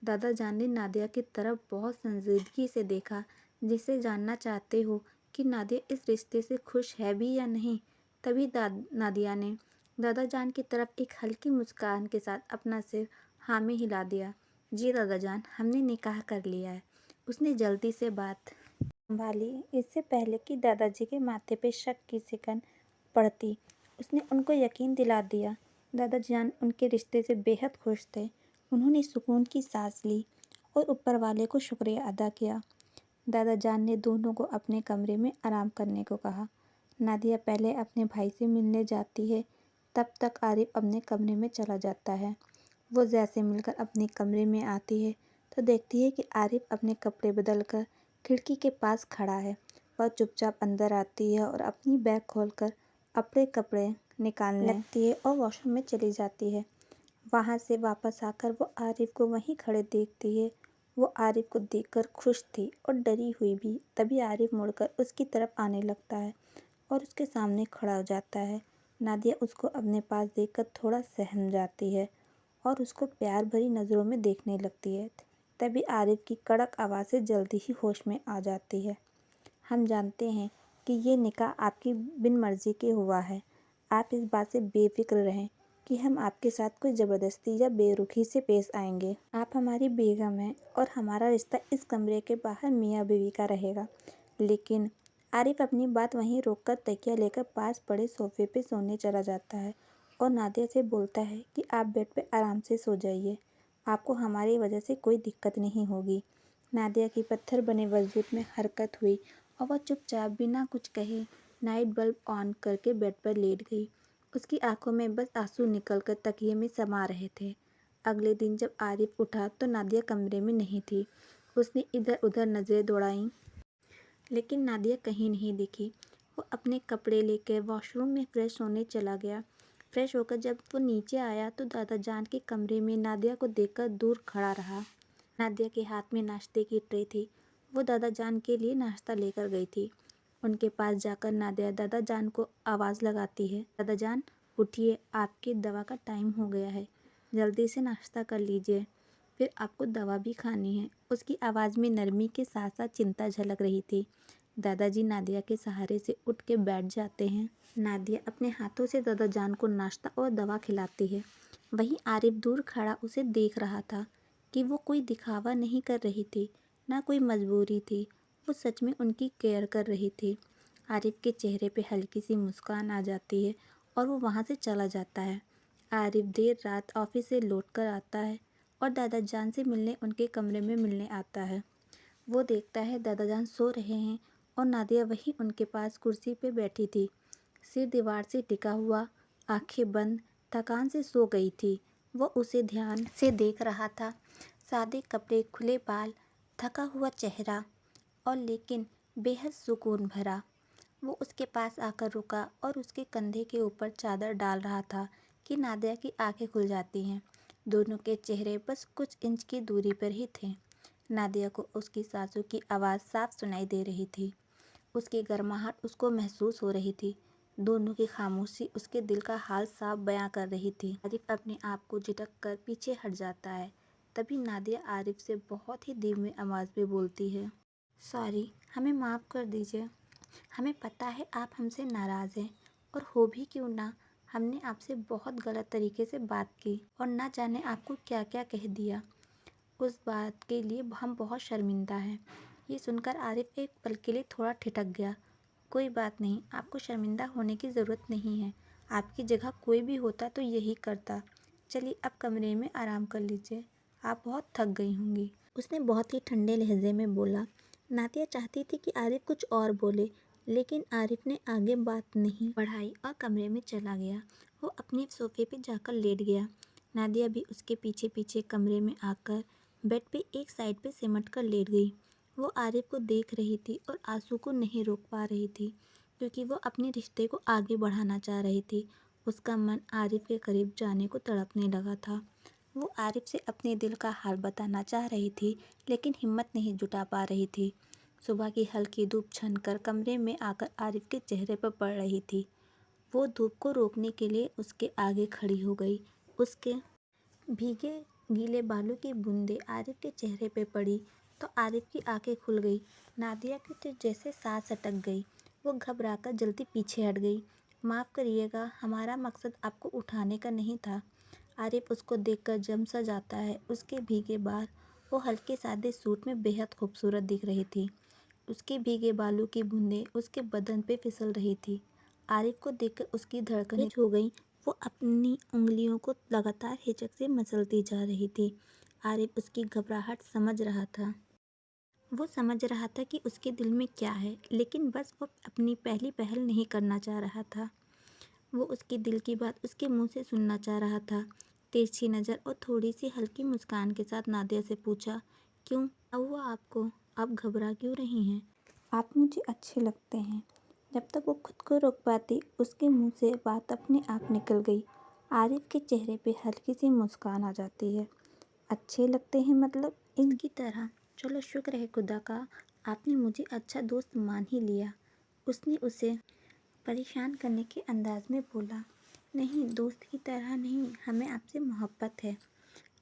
दादाजान ने नादिया की तरफ बहुत संजीदगी से देखा, जिससे जानना चाहते हो कि नादिया इस रिश्ते से खुश है भी या नहीं। तभी नादिया ने दादाजान की तरफ एक हल्की मुस्कान के साथ अपना सिर हाँ में हिला दिया। जी दादाजान, हमने निकाह कर लिया है। उसने जल्दी से बात संभाली, इससे पहले कि दादाजी के माथे पे शक की सिकन पड़ती। उसने उनको यकीन दिला दिया। दादाजान उनके रिश्ते से बेहद खुश थे। उन्होंने सुकून की सांस ली और ऊपर वाले को शुक्रिया अदा किया। दादाजान ने दोनों को अपने कमरे में आराम करने को कहा। नादिया पहले अपने भाई से मिलने जाती है, तब तक आरिफ अपने कमरे में चला जाता है। वो जैसे मिलकर अपने कमरे में आती है तो देखती है कि आरिफ अपने कपड़े बदलकर खिड़की के पास खड़ा है। वह चुपचाप अंदर आती है और अपनी बैग खोलकर अपने कपड़े निकालने लगती है और वॉशरूम में चली जाती है। वहाँ से वापस आकर वो आरिफ को वहीं खड़े देखती है। वो आरिफ को देखकर खुश थी और डरी हुई भी। तभी आरिफ मुड़कर उसकी तरफ आने लगता है और उसके सामने खड़ा हो जाता है। नादिया उसको अपने पास देखकर थोड़ा सहम जाती है और उसको प्यार भरी नज़रों में देखने लगती है। तभी आरिफ की कड़क आवाज़ से जल्दी ही होश में आ जाती है। हम जानते हैं कि ये निकाह आपकी बिन मर्जी के हुआ है। आप इस बात से बेफिक्र रहें कि हम आपके साथ कोई ज़बरदस्ती या बेरुखी से पेश आएंगे। आप हमारी बेगम हैं और हमारा रिश्ता इस कमरे के बाहर मियाँ बीवी का रहेगा। लेकिन आरिफ अपनी बात वहीं रोककर तकिया लेकर पास पड़े सोफे पे सोने चला जाता है और नादिया से बोलता है कि आप बेड पे आराम से सो जाइए, आपको हमारी वजह से कोई दिक्कत नहीं होगी। नादिया की पत्थर बने वजूद में हरकत हुई और वह चुपचाप बिना कुछ कहे नाइट बल्ब ऑन करके बेड पर लेट गई। उसकी आंखों में बस आंसू निकलकर तकिए में समा रहे थे। अगले दिन जब आरिफ उठा तो नादिया कमरे में नहीं थी। उसने इधर उधर नज़रें दौड़ाईं, लेकिन नादिया कहीं नहीं दिखी। वो अपने कपड़े लेकर वॉशरूम में फ्रेश होने चला गया। फ्रेश होकर जब वो नीचे आया तो दादा जान के कमरे में नादिया को देखकर दूर खड़ा रहा। नादिया के हाथ में नाश्ते की ट्रे थी। वो दादा जान के लिए नाश्ता लेकर गई थी। उनके पास जाकर नादिया दादा जान को आवाज़ लगाती है, दादा जान उठिए, आपकी दवा का टाइम हो गया है, जल्दी से नाश्ता कर लीजिए, फिर आपको दवा भी खानी है। उसकी आवाज़ में नरमी के साथ साथ चिंता झलक रही थी। दादाजी नादिया के सहारे से उठ के बैठ जाते हैं। नादिया अपने हाथों से दादा जान को नाश्ता और दवा खिलाती है। वहीं आरिफ दूर खड़ा उसे देख रहा था कि वो कोई दिखावा नहीं कर रही थी, ना कोई मजबूरी थी, वो सच में उनकी केयर कर रही थी। आरिफ के चेहरे पे हल्की सी मुस्कान आ जाती है और वो वहाँ से चला जाता है। आरिफ देर रात ऑफिस से लौट कर आता है और दादा जान से मिलने उनके कमरे में मिलने आता है। वो देखता है दादा जान सो रहे हैं और नादिया वहीं उनके पास कुर्सी पे बैठी थी, सिर दीवार से टिका हुआ, आंखें बंद, थकान से सो गई थी। वो उसे ध्यान से देख रहा था। सादे कपड़े, खुले बाल, थका हुआ चेहरा और लेकिन बेहद सुकून भरा। वो उसके पास आकर रुका और उसके कंधे के ऊपर चादर डाल रहा था कि नादिया की आंखें खुल जाती हैं। दोनों के चेहरे बस कुछ इंच की दूरी पर ही थे। नादिया को उसकी सासू की आवाज़ साफ सुनाई दे रही थी। उसकी गर्माहट उसको महसूस हो रही थी। दोनों की खामोशी उसके दिल का हाल साफ बयां कर रही थी। आरिफ अपने आप को झिझक कर पीछे हट जाता है। तभी नादिया आरिफ से बहुत ही धीमी आवाज़ में बोलती है, सॉरी, हमें माफ़ कर दीजिए। हमें पता है आप हमसे नाराज़ हैं और हो भी क्यों ना, हमने आपसे बहुत गलत तरीके से बात की और ना जाने आपको क्या क्या कह दिया। उस बात के लिए हम बहुत शर्मिंदा हैं। ये सुनकर आरिफ एक पल के लिए थोड़ा ठिठक गया। कोई बात नहीं, आपको शर्मिंदा होने की ज़रूरत नहीं है। आपकी जगह कोई भी होता तो यही करता। चलिए अब कमरे में आराम कर लीजिए, आप बहुत थक गई होंगी। उसने बहुत ही ठंडे लहजे में बोला। नादिया चाहती थी कि आरिफ कुछ और बोले, लेकिन आरिफ ने आगे बात नहीं बढ़ाई और कमरे में चला गया। वो अपने सोफे पे जाकर लेट गया। नादिया भी उसके पीछे पीछे कमरे में आकर बेड पे एक साइड पे सिमट कर लेट गई। वो आरिफ को देख रही थी और आंसू को नहीं रोक पा रही थी, क्योंकि वो अपने रिश्ते को आगे बढ़ाना चाह रही थी। उसका मन आरिफ के करीब जाने को तड़पने लगा था। वो आरिफ से अपने दिल का हाल बताना चाह रही थी, लेकिन हिम्मत नहीं जुटा पा रही थी। सुबह की हल्की धूप छनकर कमरे में आकर आरिफ के चेहरे पर पड़ रही थी। वो धूप को रोकने के लिए उसके आगे खड़ी हो गई। उसके भीगे गीले बालों की बूंदें आरिफ के चेहरे पे पड़ी तो आरिफ की आंखें खुल गई। नादिया की तो जैसे सांस अटक गई। वो घबराकर जल्दी पीछे हट गई। माफ़ करिएगा, हमारा मकसद आपको उठाने का नहीं था। आरिफ उसको देखकर जम सा जाता है। उसके भीगे बाल, वो हल्के सादे सूट में बेहद खूबसूरत दिख रही थी। उसके भीगे बालों की बूंदें उसके बदन पे फिसल रही थी। आरिफ को देखकर उसकी धड़कनें हो गईं। वो अपनी उंगलियों को लगातार हिचक से मसलती जा रही थी। आरिफ उसकी घबराहट समझ रहा था। वो समझ रहा था कि उसके दिल में क्या है, लेकिन बस वो अपनी पहली पहल नहीं करना चाह रहा था। वो उसके दिल की बात उसके मुंह से सुनना चाह रहा था। तिरछी नज़र और थोड़ी सी हल्की मुस्कान के साथ नादिया से पूछा, क्यों, क्या हुआ आपको? आप घबरा क्यों रही हैं? आप मुझे अच्छे लगते हैं। जब तक वो खुद को रोक पाती, उसके मुंह से बात अपने आप निकल गई। आरिफ के चेहरे पे हल्की सी मुस्कान आ जाती है। अच्छे लगते हैं मतलब? इनकी तरह। चलो शुक्र है खुदा का, आपने मुझे अच्छा दोस्त मान ही लिया। उसने उसे परेशान करने के अंदाज में बोला, नहीं, दोस्त की तरह नहीं, हमें आपसे मोहब्बत है।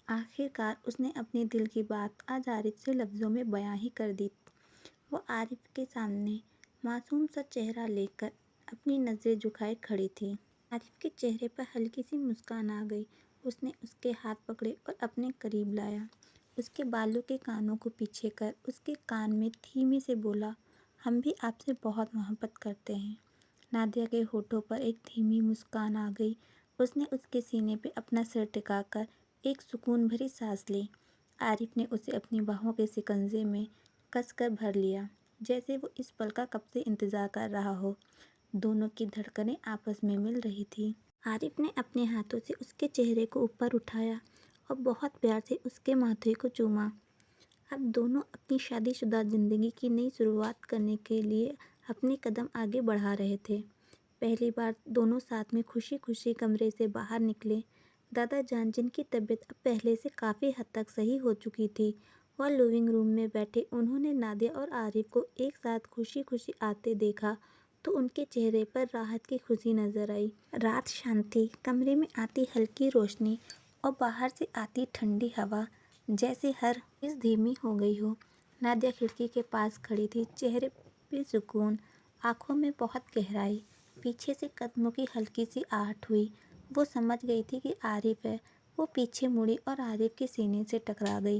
आखिरकार उसने अपने दिल की बात आज आरिफ से लफ्ज़ों में बयां ही कर दी। वो आरिफ के सामने मासूम सा चेहरा लेकर अपनी नज़रें झुकाए खड़ी थी। आरिफ के चेहरे पर हल्की सी मुस्कान आ गई। उसने उसके हाथ पकड़े और अपने करीब लाया। उसके बालों के कानों को पीछे कर उसके कान में धीमे से बोला, हम भी आपसे बहुत मोहब्बत करते हैं। नादिया के होठों पर एक धीमी मुस्कान आ गई। उसने उसके सीने पे अपना सिर टिकाकर एक सुकून भरी सांस ली। आरिफ ने उसे अपनी बाहों के शिकंजे में कसकर भर लिया, जैसे वो इस पल का कब से इंतज़ार कर रहा हो। दोनों की धड़कनें आपस में मिल रही थी। आरिफ ने अपने हाथों से उसके चेहरे को ऊपर उठाया और बहुत प्यार से उसके माथे को चूमा। अब दोनों अपनी शादीशुदा ज़िंदगी की नई शुरुआत करने के लिए अपने कदम आगे बढ़ा रहे थे। पहली बार दोनों साथ में खुशी खुशी कमरे से बाहर निकले। दादा जान, जिनकी तबीयत अब पहले से काफ़ी हद तक सही हो चुकी थी, और लिविंग रूम में बैठे उन्होंने नादिया और आरिफ को एक साथ खुशी खुशी आते देखा तो उनके चेहरे पर राहत की खुशी नजर आई। रात शांत थी। कमरे में आती हल्की रोशनी और बाहर से आती ठंडी हवा जैसे हर चीज़ धीमी हो गई हो। नादिया खिड़की के पास खड़ी थी, चेहरे पे सुकून, आंखों में बहुत गहराई। पीछे से कदमों की हल्की सी आहट हुई। वो समझ गई थी कि आरिफ है। वो पीछे मुड़ी और आरिफ के सीने से टकरा गई।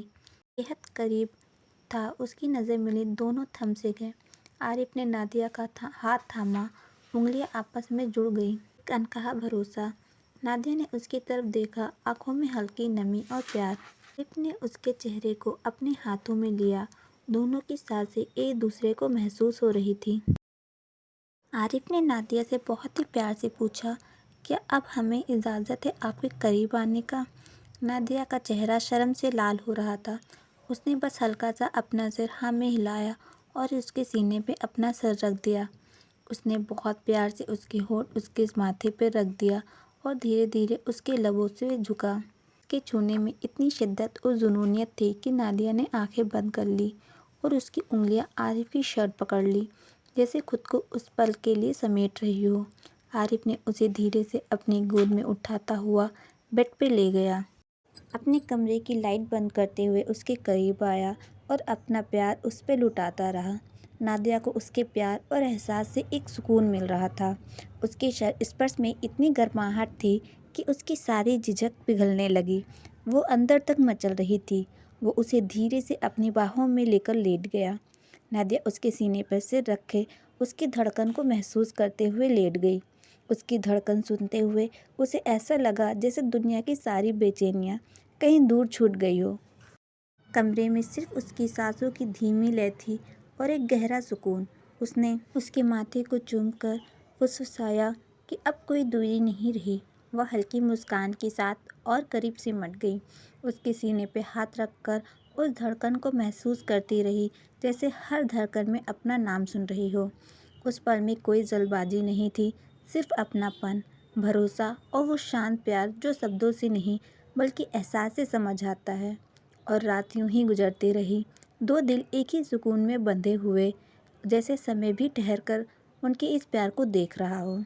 बेहद करीब था, उसकी नज़र मिली, दोनों थम से गए। आरिफ ने नादिया का हाथ थामा, उंगलियां आपस में जुड़ गई। एक अनकहा भरोसा। नादिया ने उसकी तरफ देखा, आंखों में हल्की नमी और प्यार। आरिफ ने उसके चेहरे को अपने हाथों में लिया। दोनों की सांसें एक दूसरे को महसूस हो रही थी। आरिफ ने नादिया से बहुत ही प्यार से पूछा, क्या अब हमें इजाज़त है आपके करीब आने का? नादिया का चेहरा शर्म से लाल हो रहा था। उसने बस हल्का सा अपना सिर हाँ में हिलाया और उसके सीने पे अपना सर रख दिया। उसने बहुत प्यार से उसके होंठ उसके माथे पे रख दिया और धीरे धीरे उसके लबों से झुका। उसके छूने में इतनी शिद्दत और जुनूनियत थी कि नादिया ने आंखें बंद कर ली और उसकी उंगलियां आरिफ की शर्ट पकड़ ली, जैसे खुद को उस पल के लिए समेट रही हो। आरिफ ने उसे धीरे से अपनी गोद में उठाता हुआ बेड पे ले गया। अपने कमरे की लाइट बंद करते हुए उसके करीब आया और अपना प्यार उस पर लुटाता रहा। नादिया को उसके प्यार और एहसास से एक सुकून मिल रहा था। उसके स्पर्श में इतनी गर्माहट थी कि उसकी सारी झिझक पिघलने लगी। वो अंदर तक मचल रही थी। वो उसे धीरे से अपनी बाहों में लेकर लेट गया। नादिया उसके सीने पर सिर रखे उसकी धड़कन को महसूस करते हुए लेट गई। उसकी धड़कन सुनते हुए उसे ऐसा लगा जैसे दुनिया की सारी बेचैनियाँ कहीं दूर छूट गई हो। कमरे में सिर्फ उसकी सांसों की धीमी लय थी और एक गहरा सुकून। उसने उसके माथे को चूमकर फुसफुसाया कि अब कोई दूरी नहीं रही। वह हल्की मुस्कान के साथ और करीब सिमट गई। उसके सीने पे हाथ रखकर उस धड़कन को महसूस करती रही, जैसे हर धड़कन में अपना नाम सुन रही हो। उस पल में कोई जल्दबाजी नहीं थी, सिर्फ अपनापन, भरोसा और वो शांत प्यार जो शब्दों से नहीं बल्कि एहसास से समझ आता है। और रात यूं ही गुजरती रही। दो दिल एक ही सुकून में बंधे हुए, जैसे समय भी ठहर कर उनके इस प्यार को देख रहा हो।